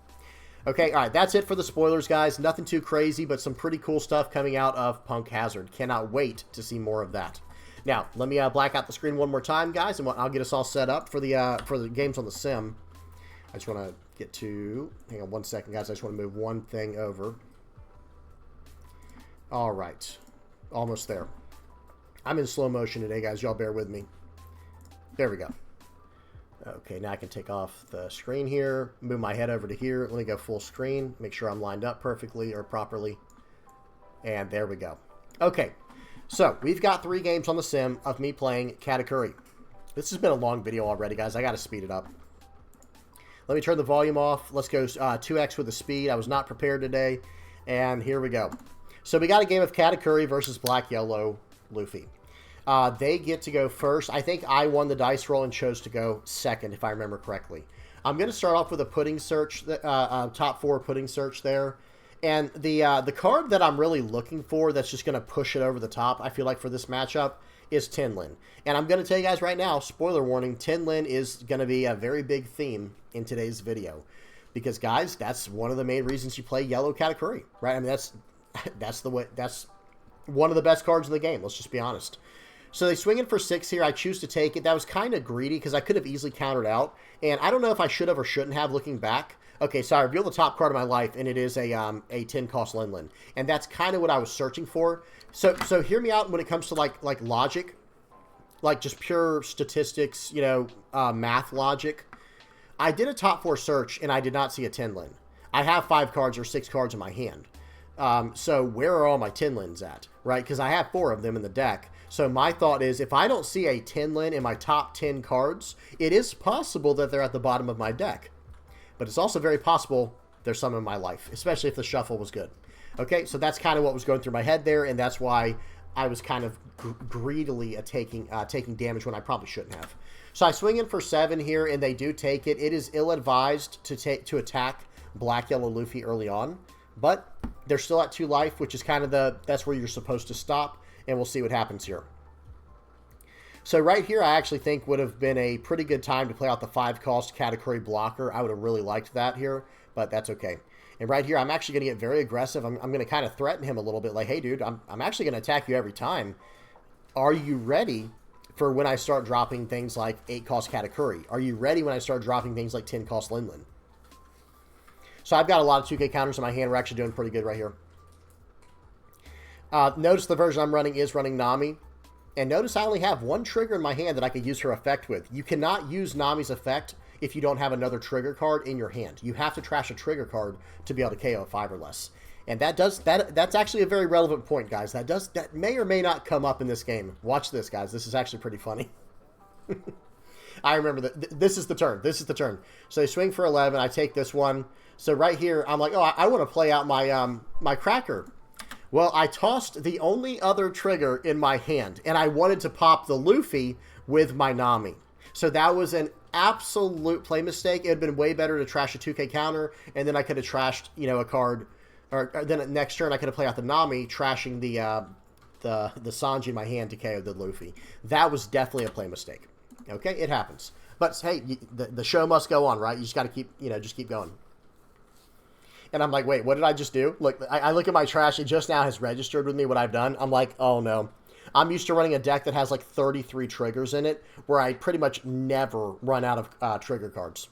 Okay, all right, that's it for the spoilers, guys. Nothing too crazy, but some pretty cool stuff coming out of Punk Hazard. Cannot wait to see more of that. Now, let me black out the screen one more time, guys, and I'll get us all set up for the games on the sim. I just want to get to... Hang on one second, guys. I just want to move one thing over. All right. Almost there. I'm in slow motion today, guys. Y'all bear with me. There we go. Okay, now I can take off the screen here, move my head over to here. Let me go full screen, make sure I'm lined up perfectly or properly. And there we go. Okay, so we've got 3 games on the sim of me playing Katakuri. This has been a long video already, guys. I got to speed it up. Let me turn the volume off. Let's go 2x with the speed. I was not prepared today. And here we go. So we got a game of Katakuri versus Black Yellow Luffy. They get to go first. I think I won the dice roll and chose to go second, if I remember correctly. I'm going to start off with a pudding search, top 4 pudding search there. And the card that I'm really looking for that's just going to push it over the top, I feel like, for this matchup, is Tinlin. And I'm going to tell you guys right now, spoiler warning, Tinlin is going to be a very big theme in today's video. Because, guys, that's one of the main reasons you play Yellow Katakuri, right? I mean, that's one of the best cards in the game, let's just be honest. So they swing in for 6 here. I choose to take it. That was kind of greedy because I could have easily countered out. And I don't know if I should have or shouldn't have looking back. Okay, so I reveal the top card of my life, and it is a 10-cost Linlin. And that's kind of what I was searching for. So hear me out when it comes to like logic, like just pure statistics, you know, math logic. I did a top 4 search, and I did not see a Tinlin. I have 5 cards or 6 cards in my hand. So where are all my Tinlins at, right? Because I have 4 of them in the deck. So my thought is, if I don't see a Tinlin in my top 10 cards, it is possible that they're at the bottom of my deck. But it's also very possible there's some in my life, especially if the shuffle was good. Okay, so that's kind of what was going through my head there, and that's why I was kind of greedily taking damage when I probably shouldn't have. So I swing in for 7 here, and they do take it. It is ill-advised to attack Black Yellow Luffy early on, but they're still at 2 life, which is kind of that's where you're supposed to stop. And we'll see what happens here. So right here, I actually think would have been a pretty good time to play out the 5-cost Katakuri blocker. I would have really liked that here, but that's okay. And right here, I'm actually going to get very aggressive. I'm going to kind of threaten him a little bit. Like, hey, dude, I'm actually going to attack you every time. Are you ready for when I start dropping things like 8-cost Katakuri? Are you ready when I start dropping things like 10-cost Linlin? So I've got a lot of 2K counters in my hand. We're actually doing pretty good right here. Notice the version I'm running is running Nami. And notice I only have 1 trigger in my hand that I could use her effect with. You cannot use Nami's effect if you don't have another trigger card in your hand. You have to trash a trigger card to be able to KO 5 or less. And that's actually a very relevant point, guys. That may or may not come up in this game. Watch this, guys. This is actually pretty funny. I remember that. This is the turn. This is the turn. So they swing for 11. I take this one. So right here, I'm like, oh, I want to play out my my cracker. Well, I tossed the only other trigger in my hand, and I wanted to pop the Luffy with my Nami. So that was an absolute play mistake. It would have been way better to trash a 2K counter, and then I could have trashed, you know, a card. Or then next turn, I could have played out the Nami, trashing the Sanji in my hand to KO the Luffy. That was definitely a play mistake. Okay, it happens. But hey, the show must go on, right? You just got to keep, you know, just keep going. And I'm like, wait, what did I just do? Look, I look at my trash. It just now has registered with me what I've done. I'm like, oh no. I'm used to running a deck that has like 33 triggers in it, where I pretty much never run out of trigger cards.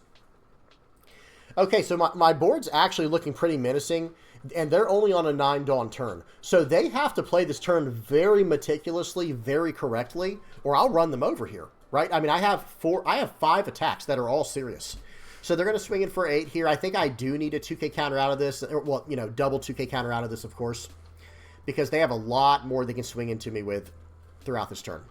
Okay, so my board's actually looking pretty menacing, and they're only on a 9 Dawn turn. So they have to play this turn very meticulously, very correctly, or I'll run them over here, right? I mean, I have 5 attacks that are all serious. So they're going to swing in for 8 here. I think I do need a 2K counter out of this. Well, you know, double 2K counter out of this, of course, because they have a lot more they can swing into me with throughout this turn.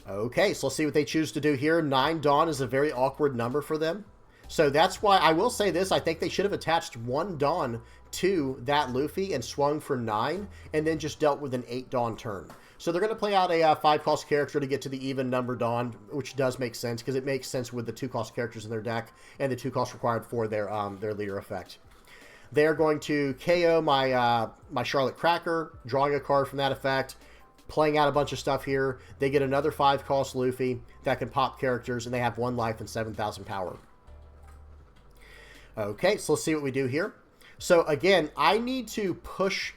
Okay, so let's see what they choose to do here. 9 Dawn is a very awkward number for them. So that's why I will say this. I think they should have attached 1 Dawn to that Luffy and swung for 9 and then just dealt with an 8 Dawn turn. So they're going to play out a 5-cost character to get to the even number Dawn, which does make sense because it makes sense with the 2-cost characters in their deck and the 2 costs required for their leader effect. They're going to KO my my Charlotte Cracker, drawing a card from that effect, playing out a bunch of stuff here. They get another 5-cost Luffy that can pop characters, and they have 1 life and 7,000 power. Okay, so let's see what we do here. So again, I need to push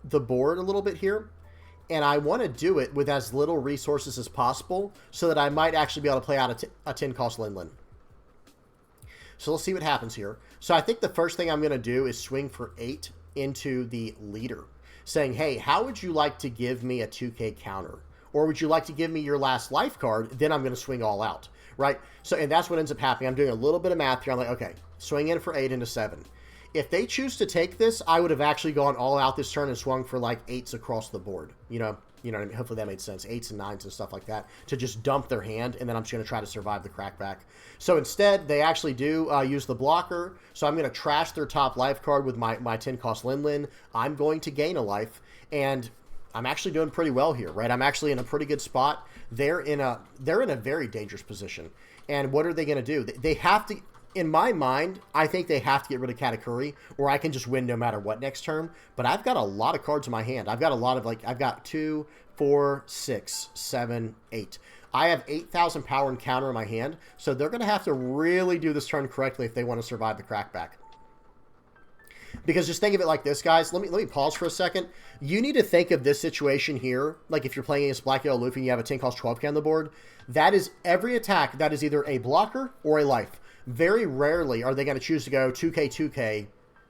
the board a little bit here, and I want to do it with as little resources as possible so that I might actually be able to play out a 10-cost Linlin. So let's see what happens here. So I think the first thing I'm going to do is swing for 8 into the leader, saying, hey, how would you like to give me a 2K counter? Or would you like to give me your last life card? Then I'm going to swing all out, right? So, and that's what ends up happening. I'm doing a little bit of math here. I'm like, okay, swing in for 8 into 7. If they choose to take this, I would have actually gone all out this turn and swung for like 8s across the board. You know what I mean? Hopefully that made sense. 8s and 9s and stuff like that to just dump their hand, and then I'm just going to try to survive the crackback. So instead, they actually do use the blocker. So I'm going to trash their top life card with my 10-cost Linlin. I'm going to gain a life, and I'm actually doing pretty well here, right? I'm actually in a pretty good spot. They're in a very dangerous position. And what are they going to do? They have to. In my mind, I think they have to get rid of Katakuri, or I can just win no matter what next turn. But I've got a lot of cards in my hand. I've got a lot of, like, I've got 2, 4, 6, 7, 8. I have 8,000 power and counter in my hand, so they're going to have to really do this turn correctly if they want to survive the crackback. Because just think of it like this, guys. Let me pause for a second. You need to think of this situation here, like if you're playing against Black Yellow Luffy and you have a 10-cost 12K on the board. That is every attack that is either a blocker or a life. Very rarely are they going to choose to go 2K, 2K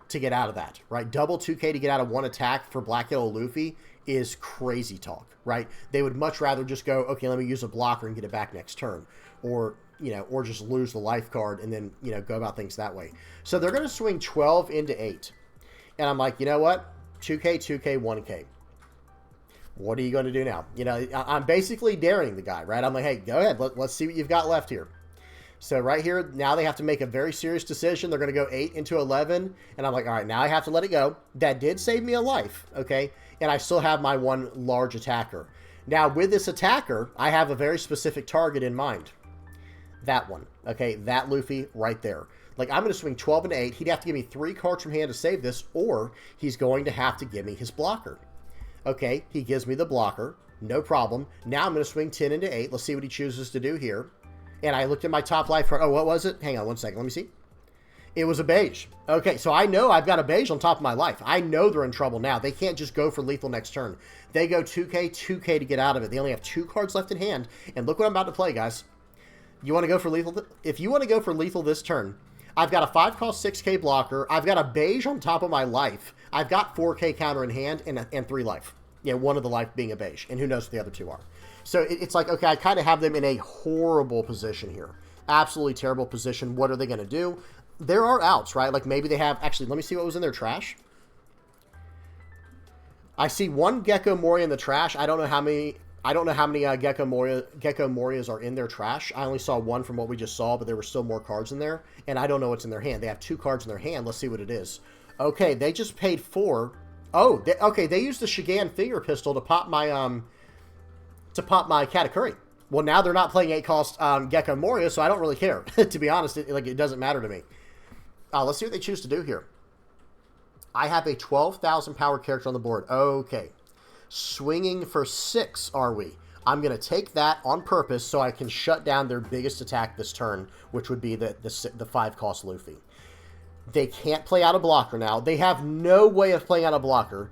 to get out of that, right? Double 2K to get out of one attack for Black Yellow Luffy is crazy talk, right? They would much rather just go, okay, let me use a blocker and get it back next turn. Or, you know, or just lose the life card and then, you know, go about things that way. So they're going to swing 12 into 8. And I'm like, you know what? 2K, 2K, 1K. What are you going to do now? You know, I'm basically daring the guy, right? I'm like, hey, go ahead. Let's see what you've got left here. So right here, now they have to make a very serious decision. They're going to go 8 into 11. And I'm like, all right, now I have to let it go. That did save me a life, okay? And I still have my 1 large attacker. Now, with this attacker, I have a very specific target in mind. That one, okay? That Luffy right there. Like, I'm going to swing 12 into 8. He'd have to give me 3 cards from hand to save this, or he's going to have to give me his blocker. Okay, he gives me the blocker. No problem. Now I'm going to swing 10 into 8. Let's see what he chooses to do here. And I looked at my top life card. Oh, what was it? Hang on one second. Let me see. It was a beige. Okay, so I know I've got a beige on top of my life. I know they're in trouble now. They can't just go for lethal next turn. They go 2K, 2K to get out of it. They only have 2 cards left in hand. And look what I'm about to play, guys. You want to go for lethal? If you want to go for lethal this turn, I've got a 5-cost 6K blocker. I've got a beige on top of my life. I've got 4K counter in hand and 3 life. Yeah, one of the life being a beige. And who knows what the other 2 are. So it's like, okay, I kind of have them in a horrible position here. Absolutely terrible position. What are they going to do? There are outs, right? Like maybe they have... Actually, let me see what was in their trash. I see one Gecko Moria in the trash. I don't know how many... Gecko Morias are in their trash. I only saw one from what we just saw, but there were still more cards in there. And I don't know what's in their hand. They have 2 cards in their hand. Let's see what it is. Okay, they just paid 4. Oh, okay, they used the Shigan Finger Pistol to pop my Katakuri. Well, now they're not playing 8-cost Gecko Moria, so I don't really care. To be honest, it doesn't matter to me. Let's see what they choose to do here. I have a 12,000 power character on the board. Okay. Swinging for 6, are we? I'm going to take that on purpose so I can shut down their biggest attack this turn, which would be the 5-cost Luffy. They can't play out a blocker now. They have no way of playing out a blocker.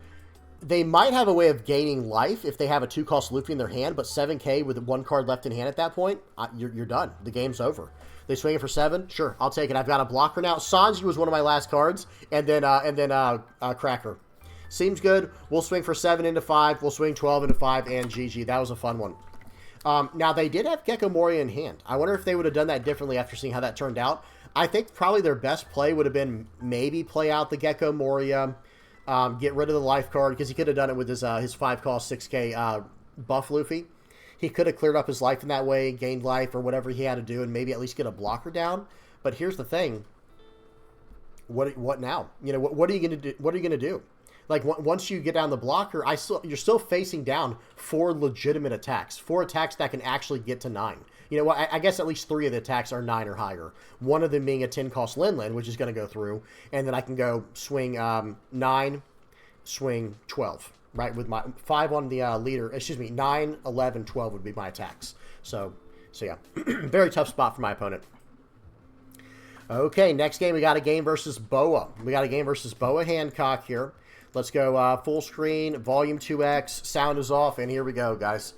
They might have a way of gaining life if they have a 2-cost Luffy in their hand, but 7k with 1 card left in hand at that point, you're done. The game's over. They swing it for 7? Sure, I'll take it. I've got a blocker now. Sanji was one of my last cards, and then Cracker. Seems good. We'll swing for 7 into 5. We'll swing 12 into 5, and GG. That was a fun one. Now, they did have Gecko Moria in hand. I wonder if they would have done that differently after seeing how that turned out. I think probably their best play would have been maybe play out the Gecko Moria, get rid of the life card, because he could have done it with his 5-cost 6k buff Luffy. He could have cleared up his life in that way, gained life, or whatever he had to do, and maybe at least get a blocker down. But here's the thing. What now? You know, what are you going to do? What are you going to do? Like, once you get down the blocker, you're still facing down 4 legitimate attacks. 4 attacks that can actually get to 9. You know what? I guess at least 3 of the attacks are 9 or higher. One of them being a 10-cost Lin, which is going to go through. And then I can go swing 9, swing 12, right? With my 5 on the leader. Excuse me, 9, 11, 12 would be my attacks. So yeah. Very tough spot for my opponent. Okay, next game, we got a game versus Boa. We got a game versus Boa Hancock here. Let's go full screen, volume 2x, sound is off, and here we go, guys.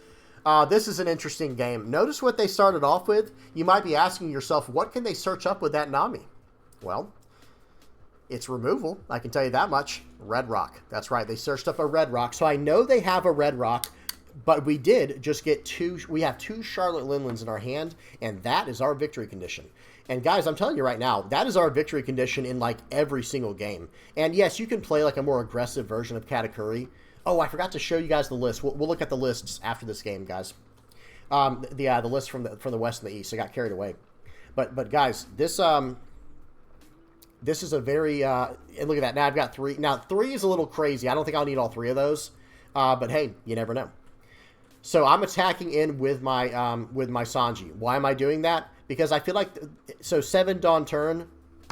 This is an interesting game. Notice what they started off with. You might be asking yourself, what can they search up with that Nami? Well, it's removal. I can tell you that much. Red Rock. That's right. They searched up a Red Rock. So I know they have a Red Rock, but we did just get 2. We have 2 Charlotte Linlins in our hand, and that is our victory condition. And guys, I'm telling you right now, that is our victory condition in like every single game. And yes, you can play like a more aggressive version of Katakuri. Oh, I forgot to show you guys the list. We'll look at the lists after this game, guys. The list from the west and the east. I got carried away. But guys, this is a very and look at that. Now I've got 3. Now 3 is a little crazy. I don't think I'll need all 3 of those. But hey, you never know. So I'm attacking in with my Sanji. Why am I doing that? Because I feel like, so 7 Dawn turn.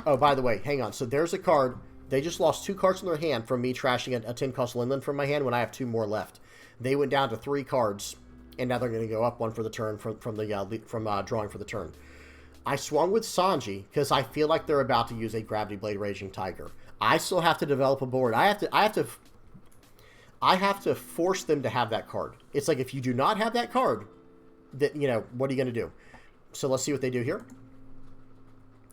Oh, by the way, hang on. So there's a card. They just lost 2 cards in their hand from me trashing a 10-cost Linlin from my hand when I have 2 more left. They went down to 3 cards, and now they're going to go up 1 for the turn from drawing for the turn. I swung with Sanji because I feel like they're about to use a Gravity Blade Raging Tiger. I still have to develop a board. I have to force them to have that card. It's like if you do not have that card, that, you know, what are you going to do? So let's see what they do here.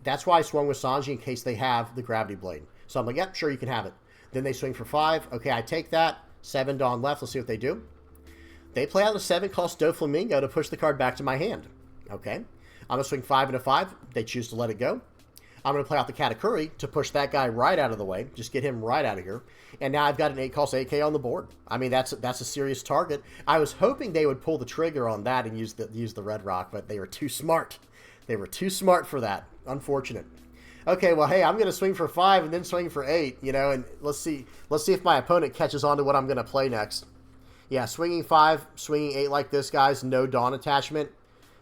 That's why I swung with Sanji in case they have the Gravity Blade. So I'm like, yep, sure, you can have it. Then they swing for 5. Okay, I take that. 7 Dawn left. Let's see what they do. They play out a 7-cost Doflamingo to push the card back to my hand. Okay. I'm going to swing 5 into 5. They choose to let it go. I'm going to play out the Katakuri to push that guy right out of the way. Just get him right out of here. And now I've got an 8-cost 8K on the board. I mean, that's a serious target. I was hoping they would pull the trigger on that and use the Red Rock, but they were too smart. They were too smart for that. Unfortunate. Okay, well, hey, I'm going to swing for 5 and then swing for 8, you know, and let's see if my opponent catches on to what I'm going to play next. Yeah, swinging 5, swinging 8 like this, guys. No Dawn attachment.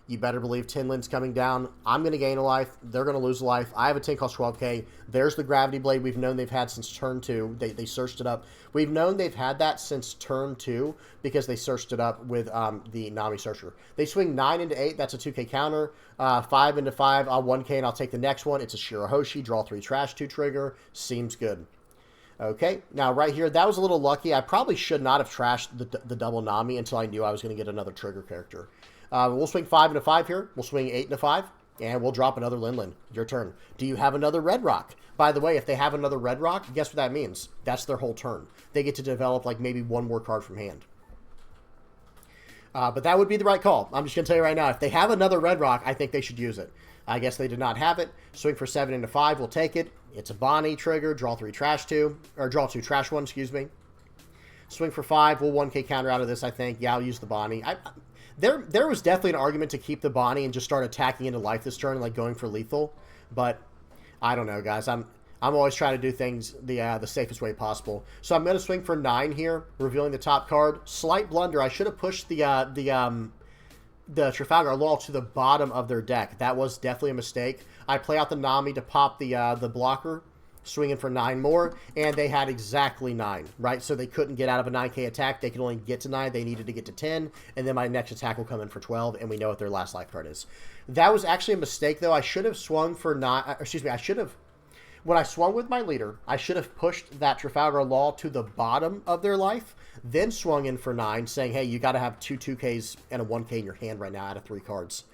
You better believe Tinlin's coming down. I'm going to gain a life. They're going to lose a life. I have a 10 cost 12k. There's the Gravity Blade we've known they've had since turn 2. They searched it up. We've known they've had that since turn 2 because they searched it up with the Nami Searcher. They swing 9 into 8. That's a 2k counter. 5 into 5. I'll 1k and I'll take the next one. It's a Shirahoshi. Draw 3 trash, 2 trigger. Seems good. Okay, now right here, that was a little lucky. I probably should not have trashed the double Nami until I knew I was going to get another trigger character. We'll swing 5 into 5 here. We'll swing 8 into 5. And we'll drop another Linlin. Your turn. Do you have another Red Rock? By the way, if they have another Red Rock, guess what that means? That's their whole turn. They get to develop like maybe 1 more card from hand. But that would be the right call. I'm just going to tell you right now, if they have another Red Rock, I think they should use it. I guess they did not have it. Swing for 7 into 5. We'll take it. It's a Bonnie trigger. Draw 3, trash 2. Or draw 2, trash 1, excuse me. Swing for 5. We'll 1K counter out of this, I think. Yeah, I'll use the Bonnie. There was definitely an argument to keep the Bonnie and just start attacking into life this turn, like going for lethal. But I don't know, guys. I'm always trying to do things the safest way possible. So I'm going to swing for 9 here, revealing the top card. Slight blunder. I should have pushed the Trafalgar Law to the bottom of their deck. That was definitely a mistake. I play out the Nami to pop the blocker, swinging for 9 more, and they had exactly 9, right? So they couldn't get out of a 9K attack. They could only get to 9. They needed to get to 10, and then my next attack will come in for 12, and we know what their last life card is. That was actually a mistake, though. I should have swung for 9. Excuse me, I should have... When I swung with my leader, I should have pushed that Trafalgar Law to the bottom of their life, then swung in for 9, saying, hey, you got to have 2 2Ks and a 1K in your hand right now out of 3 cards.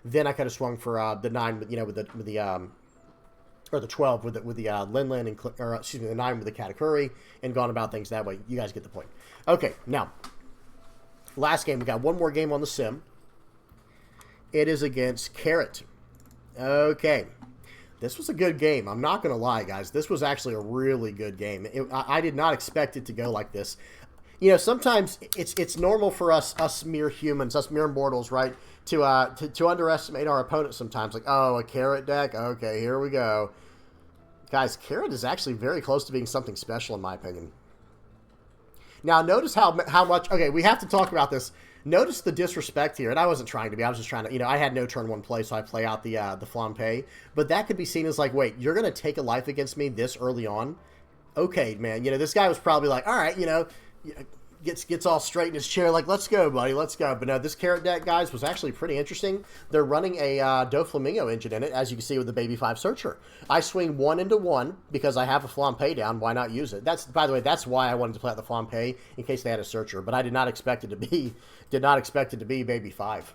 Then I could have swung for the 9, you know, with the or the 12 with the Lin and, or excuse me, the 9 with the Katakuri, and gone about things that way. You guys get the point. Okay, now, last game. We got one more game on the sim. It is against Carrot. Okay. This was a good game. I'm not going to lie, guys. This was actually a really good game. I did not expect it to go like this. You know, sometimes it's normal for us mere humans, us mere mortals, right, to underestimate our opponent sometimes. Like, oh, a Carrot deck? Okay, here we go. Guys, Carrot is actually very close to being something special, in my opinion. Now, notice how much... Okay, we have to talk about this. Notice the disrespect here, and I wasn't trying to be. I was just trying to, you know, I had no turn 1 play, so I play out the Flampe. But that could be seen as like, wait, you're going to take a life against me this early on? Okay, man. You know, this guy was probably like, all right, you know, gets all straight in his chair, like, let's go, buddy, let's go. But no, this Carrot deck, guys, was actually pretty interesting. They're running a Doflamingo engine in it, as you can see with the Baby 5 Searcher. I swing 1 into 1 because I have a Flampe down. Why not use it? That's, by the way, that's why I wanted to play out the Flampe, in case they had a Searcher. But I did not expect it to be Baby 5.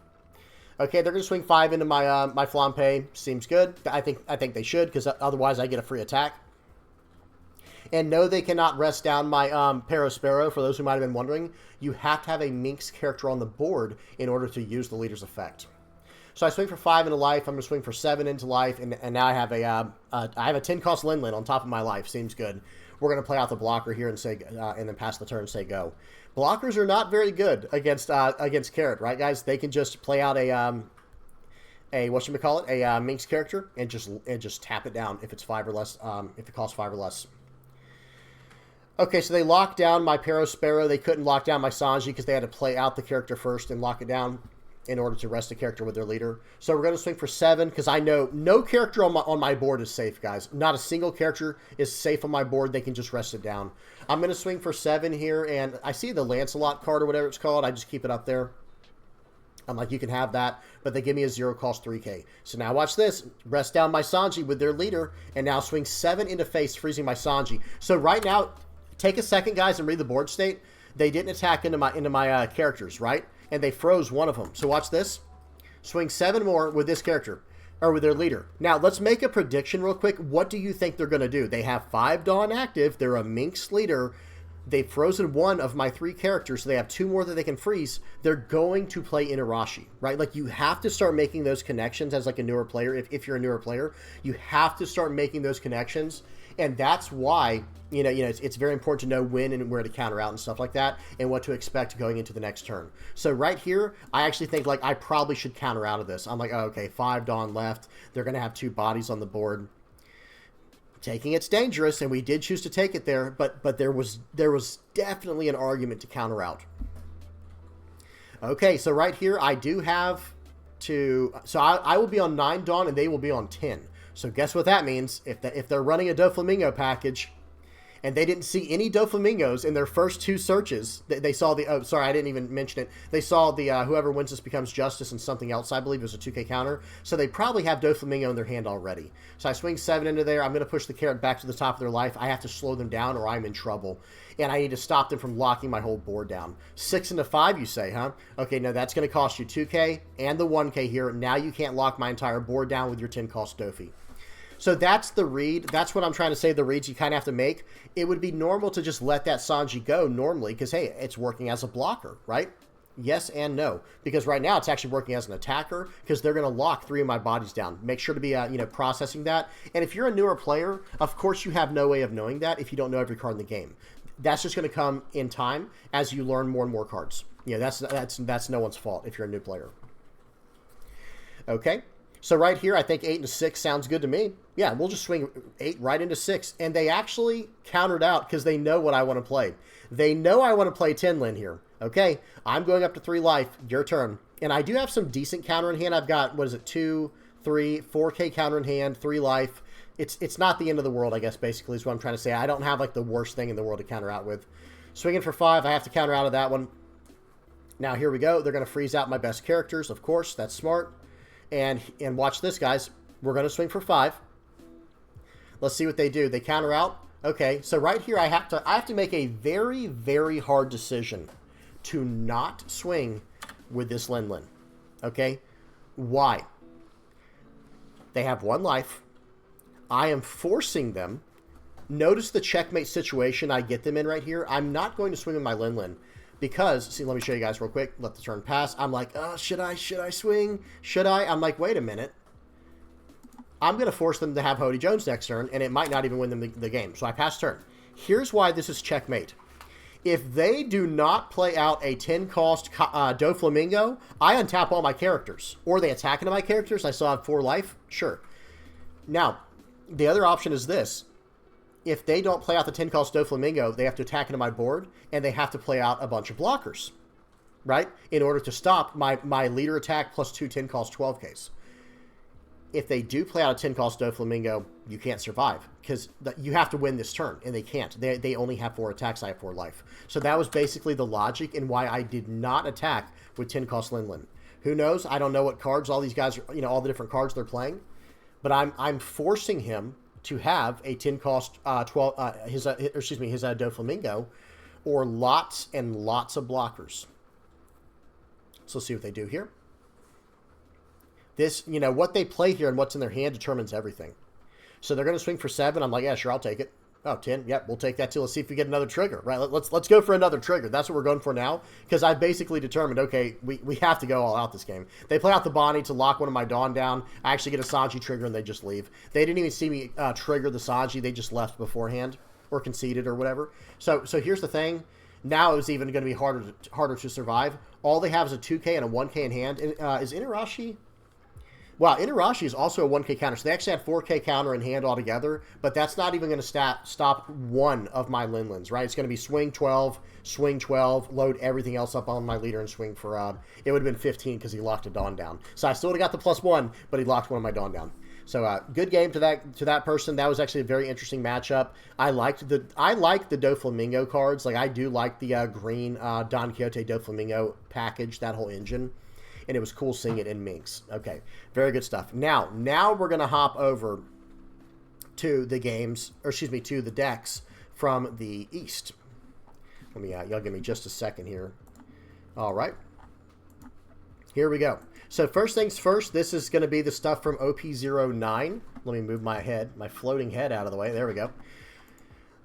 Okay, they're going to swing 5 into my my Flampe. Seems good. I think they should, because otherwise I get a free attack. And no, they cannot rest down my Parasparrow. For those who might have been wondering, you have to have a Minx character on the board in order to use the leader's effect. So I swing for 5 into life. I'm going to swing for 7 into life, and now I have a 10 cost Lin on top of my life. Seems good. We're going to play out the blocker here and say, and then pass the turn and say go. Blockers are not very good against Carrot, right, guys? They can just play out a whatchamacallit, a Minx character and just tap it down if it's 5 or less. If it costs 5 or less. Okay, so they locked down my Parasparrow. They couldn't lock down my Sanji because they had to play out the character first and lock it down in order to rest the character with their leader. So we're going to swing for 7 because I know no character on my board is safe, guys. Not a single character is safe on my board. They can just rest it down. I'm going to swing for 7 here, and I see the Lancelot card or whatever it's called. I just keep it up there. I'm like, you can have that, but they give me a 0 cost 3K. So now watch this. Rest down my Sanji with their leader, and now swing 7 into face, freezing my Sanji. So right now... Take a second, guys, and read the board state. They didn't attack into my characters, right? And they froze one of them. So watch this. Swing 7 more with this character, or with their leader. Now, let's make a prediction real quick. What do you think they're going to do? They have 5 Dawn active. They're a Minx leader. They've frozen 1 of my 3 characters, so they have 2 more that they can freeze. They're going to play Inarashi, right? Like, you have to start making those connections as, like, a newer player. If you're a newer player, you have to start making those connections. And that's why, you know, it's very important to know when and where to counter out and stuff like that, and what to expect going into the next turn. So right here, I actually think, like, I probably should counter out of this. I'm like, oh, okay, 5 Dawn left. They're going to have 2 bodies on the board. Taking it's dangerous, and we did choose to take it there, but there was definitely an argument to counter out. Okay, so right here, I do have to... So I will be on 9 Dawn, and they will be on 10. So guess what that means? If they're running a Doflamingo package, and they didn't see any Doflamingos in their first 2 searches, they saw the... Oh, sorry, I didn't even mention it. They saw the whoever wins this becomes justice and something else, I believe it was a 2K counter. So they probably have Doflamingo in their hand already. So I swing 7 into there. I'm going to push the Carrot back to the top of their life. I have to slow them down or I'm in trouble. And I need to stop them from locking my whole board down. 6 into 5, you say, huh? Okay, no, that's going to cost you 2K and the 1K here. Now you can't lock my entire board down with your 10 cost Dofi. So that's the read. That's what I'm trying to say, the reads you kind of have to make. It would be normal to just let that Sanji go normally because, hey, it's working as a blocker, right? Yes and no. Because right now it's actually working as an attacker because they're going to lock 3 of my bodies down. Make sure to be, processing that. And if you're a newer player, of course you have no way of knowing that if you don't know every card in the game. That's just going to come in time as you learn more and more cards. That's no one's fault if you're a new player. Okay. So right here, I think 8 into 6 sounds good to me. Yeah, we'll just swing 8 right into 6. And they actually countered out because they know what I want to play. They know I want to play Tinlin here. Okay, I'm going up to 3 life. Your turn. And I do have some decent counter in hand. I've got, 2, 3, 4K counter in hand, 3 life. It's not the end of the world, I guess, basically, is what I'm trying to say. I don't have, the worst thing in the world to counter out with. Swinging for 5, I have to counter out of that one. Now, here we go. They're going to freeze out my best characters, of course. That's smart. And watch this, guys. We're going to swing for 5. Let's see what they do. They counter out. Okay, so right here, I have to make a very, very hard decision to not swing with this Lin. Okay? Why? They have 1 life. I am forcing them. Notice the checkmate situation I get them in right here. I'm not going to swing with my Lin. Because, see, let me show you guys real quick. Let the turn pass. I'm like, oh, should I swing? Should I? I'm like, wait a minute. I'm going to force them to have Hody Jones next turn, and it might not even win them the game. So I pass turn. Here's why this is checkmate. If they do not play out a 10-cost Doflamingo, I untap all my characters. Or they attack into my characters. I still have 4 life. Sure. Now, the other option is this. If they don't play out the 10-cost Doflamingo, they have to attack into my board, and they have to play out a bunch of blockers, right? In order to stop my leader attack plus 2 10-cost 12Ks. If they do play out a 10-cost Doflamingo, you can't survive, because you have to win this turn, and they can't. They only have 4 attacks, I have 4 life. So that was basically the logic in why I did not attack with 10-cost Lin. Who knows? I don't know what cards all these guys, all the different cards they're playing, but I'm forcing him to have a 10-cost his Doflamingo, or lots and lots of blockers. So let's see what they do here. This, what they play here and what's in their hand determines everything. So they're going to swing for 7. I'm like, yeah, sure, I'll take it. Oh, 10. Yep, we'll take that too. Let's see if we get another trigger, right? Let's go for another trigger. That's what we're going for now, because I basically determined, okay, we have to go all out this game. They play out the Bonnie to lock one of my Dawn down. I actually get a Sanji trigger, and they just leave. They didn't even see me trigger the Sanji. They just left beforehand or conceded or whatever. So here's the thing. Now it was even going to be harder to survive. All they have is a 2K and a 1K in hand. Is Inarashi... Wow, Inarashi is also a 1K counter. So they actually had 4K counter in hand altogether, but that's not even going to stop one of my Linlins, right? It's going to be swing 12, load everything else up on my leader and swing for, it would have been 15 because he locked a Dawn down. So I still would have got the +1, but he locked one of my Dawn down. So good game to that person. That was actually a very interesting matchup. I like the Doflamingo cards. Like, I do like the green Don Quixote Doflamingo package, that whole engine. And it was cool seeing it in Minx. Okay, very good stuff. Now we're going to hop over to the to the decks from the East. Let me, y'all give me just a second here. All right. Here we go. So first things first, this is going to be the stuff from OP09. Let me move my floating head out of the way. There we go.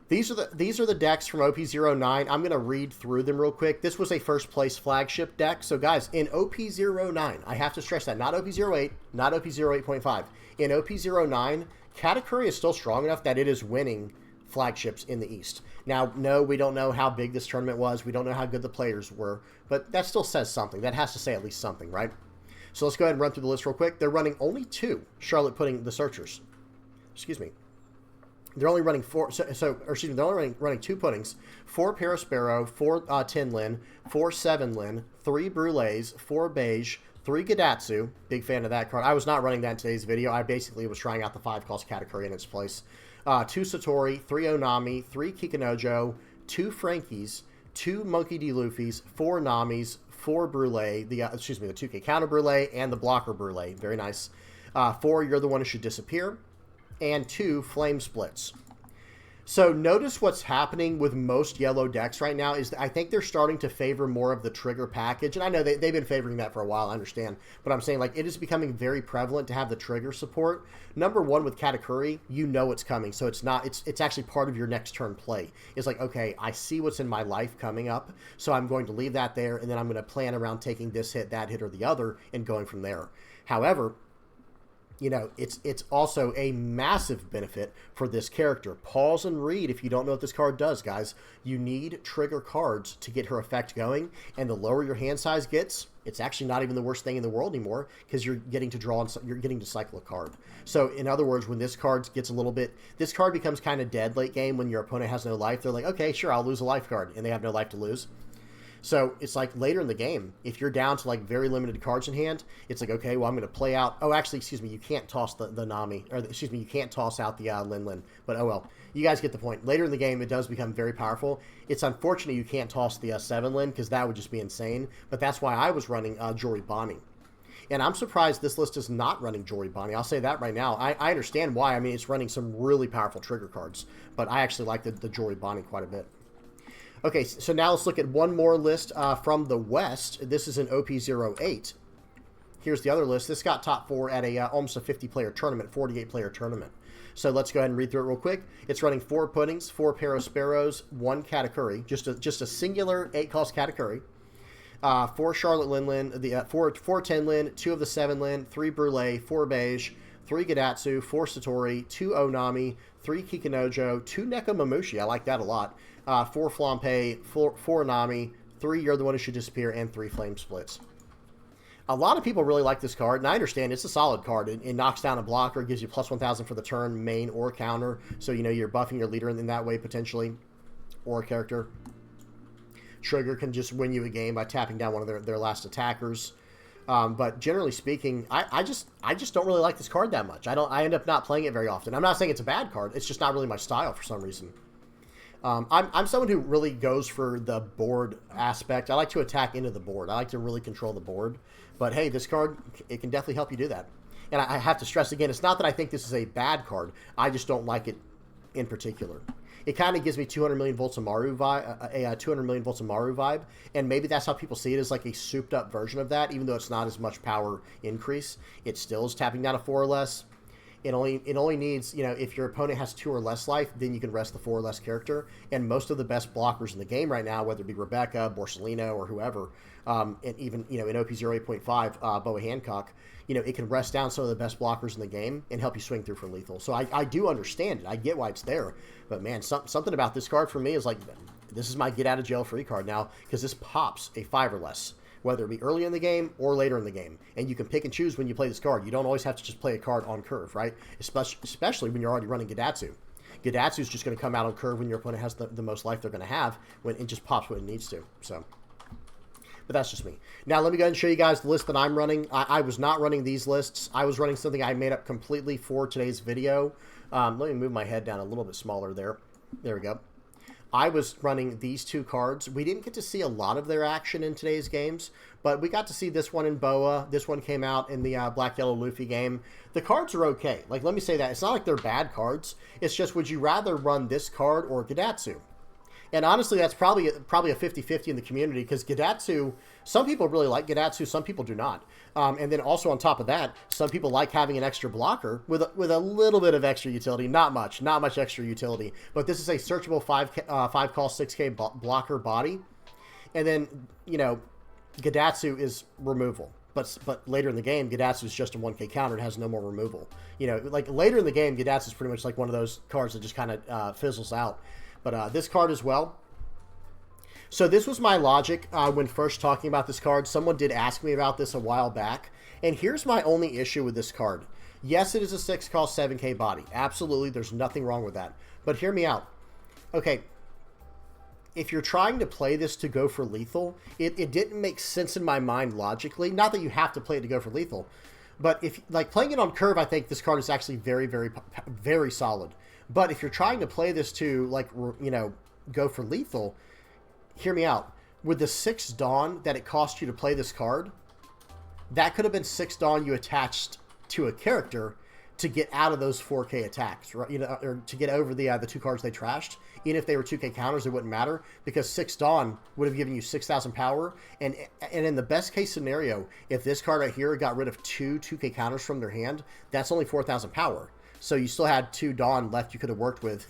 These are the decks from OP09. I'm going to read through them real quick. This was a first place flagship deck. So guys, in OP09, I have to stress that, not OP08, not OP08.5. In OP09, Katakuri is still strong enough that it is winning flagships in the East. Now, no, we don't know how big this tournament was. We don't know how good the players were, but that still says something. That has to say at least something, right? So let's go ahead and run through the list real quick. They're running only 2 Charlotte Pudding the Searchers. Excuse me. They're only running 4, they're only running 2 puddings, 4 Parasparrow, 4 Tinlin, 4 7-Lin, 3 Brulees, 4 Beige, 3 Gadatsu. Big fan of that card. I was not running that in today's video. I basically was trying out the 5-cost Katakuri in its place. 2 Satori, 3 Onami, 3 Kikanojo, 2 Frankies, 2 Monkey D. Luffy's, 4 Namis, 4 Brule, the 2K counter Brule, and the blocker Brule. Very nice. 4 You're the One Who Should Disappear, and 2 Flame Splits. So notice what's happening with most yellow decks right now is that I think they're starting to favor more of the trigger package. And I know they've been favoring that for a while, I understand. But I'm saying, like, it is becoming very prevalent to have the trigger support. Number one, with Katakuri, you know it's coming. So it's actually part of your next turn play. It's like, okay, I see what's in my life coming up, so I'm going to leave that there, and then I'm going to plan around taking this hit, that hit, or the other, and going from there. However, you know, it's also a massive benefit for this character. Pause and read if you don't know what this card does, guys. You need trigger cards to get her effect going, and the lower your hand size gets, it's actually not even the worst thing in the world anymore, because you're getting to draw, you're getting to cycle a card. So, in other words, when this card gets a little bit, this card becomes kind of dead late game when your opponent has no life. They're like, okay, sure, I'll lose a life card, and they have no life to lose. So it's like later in the game, if you're down to like very limited cards in hand, it's like, okay, well, I'm going to play out. Oh, actually, excuse me, you can't toss the Nami, or excuse me, you can't toss out the Lin Lin. But oh well, you guys get the point. Later in the game, it does become very powerful. It's unfortunate you can't toss the 7 Lin, because that would just be insane. But that's why I was running Jory Bonnie. And I'm surprised this list is not running Jory Bonnie. I'll say that right now. I understand why. I mean, it's running some really powerful trigger cards. But I actually like the Jory Bonnie quite a bit. Okay, so now let's look at one more list from the West. This is an OP08. Here's the other list. This got top 4 at a almost a 50-player tournament, 48-player tournament. So let's go ahead and read through it real quick. It's running 4 Puddings, 4 Parasparrows, 1 Katakuri, just a singular 8-cost Katakuri. 4 Charlotte Lin Lin, 4 10 Lin, 2 of the 7 Lin, 3 Brule, 4 Beige, 3 Gadatsu, 4 Satori, 2 Onami, 3 Kikinojo, 2 Neko Mamushi, I like that a lot, 4 Flampe, 4 Nami, 3 You're the One Who Should Disappear, and 3 Flame Splits. A lot of people really like this card, and I understand it's a solid card. It knocks down a blocker, gives you plus 1,000 for the turn, main or counter, so you know you're buffing your leader in that way potentially, or a character. Trigger can just win you a game by tapping down one of their last attackers. But generally speaking, I just don't really like this card that much. I end up not playing it very often. I'm not saying it's a bad card. It's just not really my style for some reason. I'm someone who really goes for the board aspect. I like to attack into the board. I like to really control the board. But hey, this card, it can definitely help you do that. And I have to stress again, it's not that I think this is a bad card. I just don't like it in particular. It kind of gives me 200 million volts of Maru vibe, 200 million volts of Maru vibe, and maybe that's how people see it, as like a souped up version of that. Even though it's not as much power increase, it still is tapping down a 4 or less. It only needs, you know, if your opponent has 2 or less life, then you can rest the 4 or less character. And most of the best blockers in the game right now, whether it be Rebecca, Borsellino, or whoever, and even, you know, in OP08.5, Boa Hancock, you know, it can rest down some of the best blockers in the game and help you swing through for lethal. So I do understand it. I get why it's there. But man, something about this card for me is like, this is my get out of jail free card now, because this pops a 5 or less, whether it be early in the game or later in the game. And you can pick and choose when you play this card. You don't always have to just play a card on curve, right? Especially when you're already running Gadatsu. Gadatsu's just going to come out on curve when your opponent has the most life they're going to have, when it just pops when it needs to. So, but that's just me. Now let me go ahead and show you guys the list that I'm running. I was not running these lists. I was running something I made up completely for today's video. Let me move my head down a little bit smaller there. There we go. I was running these 2 cards. We didn't get to see a lot of their action in today's games, but we got to see this one in Boa. This one came out in the Black Yellow Luffy game. The cards are okay. Like, let me say that. It's not like they're bad cards. It's just, would you rather run this card or Gadatsu? And honestly, that's probably a 50-50 in the community, because Gadatsu, some people really like Gadatsu, some people do not. And then also on top of that, some people like having an extra blocker with a little bit of extra utility. Not much extra utility. But this is a searchable 5-cost 6K blocker body. And then, you know, Gadatsu is removal. But later in the game, Gadatsu is just a 1K counter. It has no more removal. You know, like later in the game, Gadatsu is pretty much like one of those cards that just kind of fizzles out. But this card as well. So this was my logic when first talking about this card. Someone did ask me about this a while back. And here's my only issue with this card. Yes, it is a 6-cost 7K body. Absolutely, there's nothing wrong with that. But hear me out. Okay, if you're trying to play this to go for lethal, it didn't make sense in my mind logically. Not that you have to play it to go for lethal. But if, like, playing it on curve, I think this card is actually very, very, very solid. But if you're trying to play this to, like, you know, go for lethal, hear me out. With the 6 Dawn that it cost you to play this card, that could have been 6 Dawn you attached to a character to get out of those 4K attacks, right? You know, or to get over the 2 cards they trashed. Even if they were 2K counters, it wouldn't matter because 6 Dawn would have given you 6,000 power. And in the best case scenario, if this card right here got rid of 2K counters from their hand, that's only 4,000 power. So you still had 2 Dawn left you could have worked with,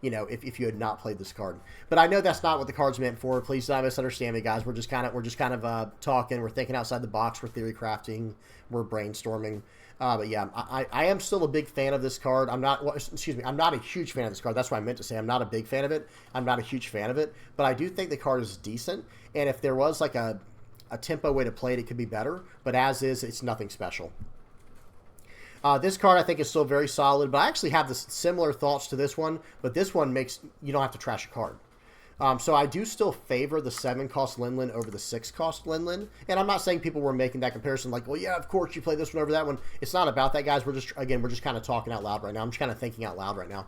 you know, if you had not played this card. But I know that's not what the card's meant for. Please don't misunderstand me, guys. We're just kind of talking. We're thinking outside the box. We're theory crafting. We're brainstorming. But yeah, I am still a big fan of this card. I'm not, well, excuse me, I'm not a huge fan of this card. That's what I meant to say. I'm not a big fan of it. I'm not a huge fan of it. But I do think the card is decent. And if there was like a tempo way to play it, it could be better. But as is, it's nothing special. This card I think is still very solid, but I actually have this similar thoughts to this one, but this one makes you don't have to trash a card. So I do still favor the 7-cost Linlin over the 6-cost Linlin, and I'm not saying people were making that comparison like, well, yeah, of course you play this one over that one. It's not about that, guys. We're just kind of talking out loud right now. I'm just kind of thinking out loud right now.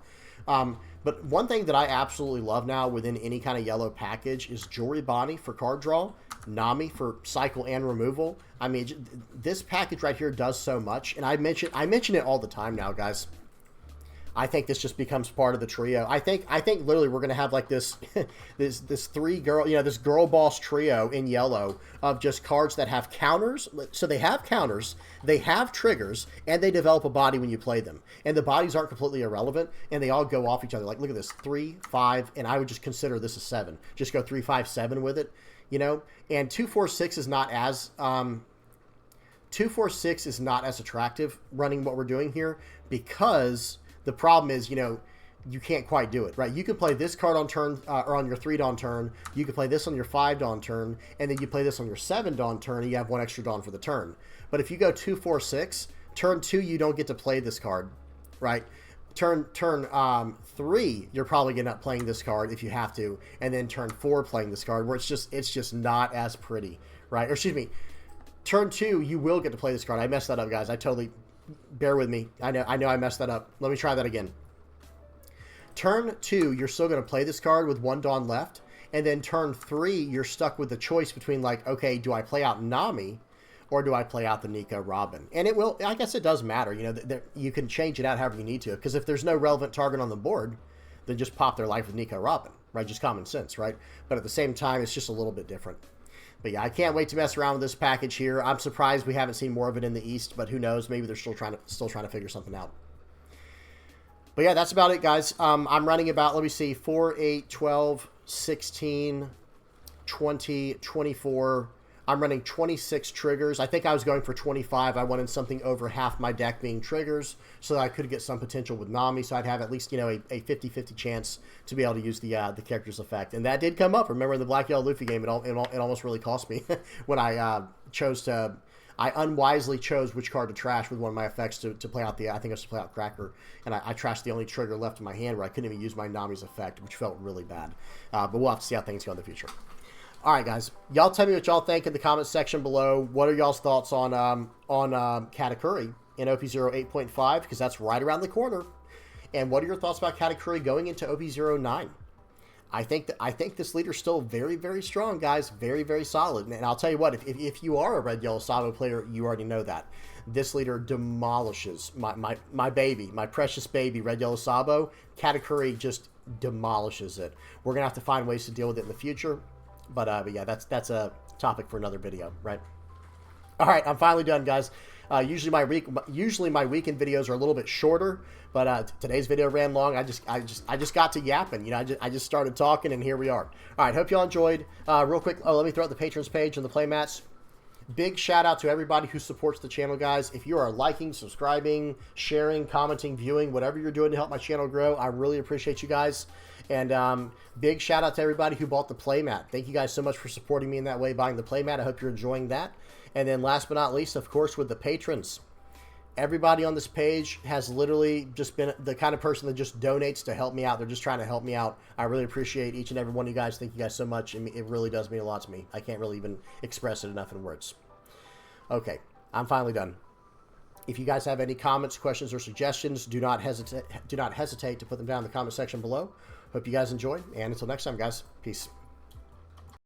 But one thing that I absolutely love now within any kind of yellow package is Jewelry Bonnie for card draw, Nami for cycle and removal. I mean, this package right here does so much, and I mention it all the time now, guys. I think this just becomes part of the trio. I think literally we're gonna have like this this girl boss trio in yellow of just cards that have counters. So they have counters, they have triggers, and they develop a body when you play them. And the bodies aren't completely irrelevant, and they all go off each other. Like, look at this, 3, 5, and I would just consider this a 7. Just go 3, 5, 7 with it, you know. And 2, 4, 6 is not as 2, 4, 6 is not as attractive running what we're doing here because the problem is, you know, you can't quite do it, right? You can play this card on turn, or on your 3 Dawn turn. You can play this on your 5 Dawn turn, and then you play this on your 7 Dawn turn, and you have 1 extra Dawn for the turn. But if you go 2, 4, 6, turn 2, you don't get to play this card, right? Turn 3, you're probably going to end up playing this card if you have to, and then turn 4 playing this card, where it's just not as pretty, right? Or excuse me, turn 2, you will get to play this card. I messed that up, guys. I totally... Bear with me. I know I messed that up. Let me try that again. Turn 2, you're still going to play this card with 1 Dawn left. And then turn 3, you're stuck with the choice between like, okay, do I play out Nami or do I play out the Nico Robin? And it will, I guess it does matter. You know, you can change it out however you need to. Because if there's no relevant target on the board, then just pop their life with Nico Robin, right? Just common sense, right? But at the same time, it's just a little bit different. But yeah, I can't wait to mess around with this package here. I'm surprised we haven't seen more of it in the East, but who knows? Maybe they're still trying to figure something out. But yeah, that's about it, guys. I'm running about, let me see, 4, 8, 12, 16, 20, 24. I'm running 26 triggers. I think I was going for 25. I wanted something over half my deck being triggers so that I could get some potential with Nami, so I'd have at least, you know, a 50-50 chance to be able to use the character's effect. And that did come up. Remember in the Black Yellow Luffy game, it almost really cost me when I unwisely chose which card to trash with one of my effects to play out I think it was to play out Cracker, and I trashed the only trigger left in my hand where I couldn't even use my Nami's effect, which felt really bad. But we'll have to see how things go in the future. All right, guys. Y'all tell me what y'all think in the comments section below. What are y'all's thoughts on Katakuri in OP0 8.5? Because that's right around the corner. And what are your thoughts about Katakuri going into OP0 9? I think this leader's still very, very strong, guys. Very, very solid. And I'll tell you what, if you are a Red Yellow Sabo player, you already know that. This leader demolishes my baby, my precious baby, Red Yellow Sabo. Katakuri just demolishes it. We're going to have to find ways to deal with it in the future. But yeah, that's a topic for another video, right? All right, I'm finally done, guys. Usually my weekend videos are a little bit shorter, but today's video ran long. I just got to yapping. You know, I just started talking, and here we are. All right, hope y'all enjoyed. Real quick, let me throw out the patrons page and the playmats. Big shout out to everybody who supports the channel, guys. If you are liking, subscribing, sharing, commenting, viewing, whatever you're doing to help my channel grow, I really appreciate you guys. And big shout out to everybody who bought the playmat. Thank you guys so much for supporting me in that way, buying the playmat. I hope you're enjoying that. And then last but not least, of course, with the patrons. Everybody on this page has literally just been the kind of person that just donates to help me out. They're just trying to help me out. I really appreciate each and every one of you guys. Thank you guys so much. It really does mean a lot to me. I can't really even express it enough in words. Okay, I'm finally done. If you guys have any comments, questions, or suggestions, do not hesitate to put them down in the comment section below. Hope you guys enjoyed, and until next time, guys, peace.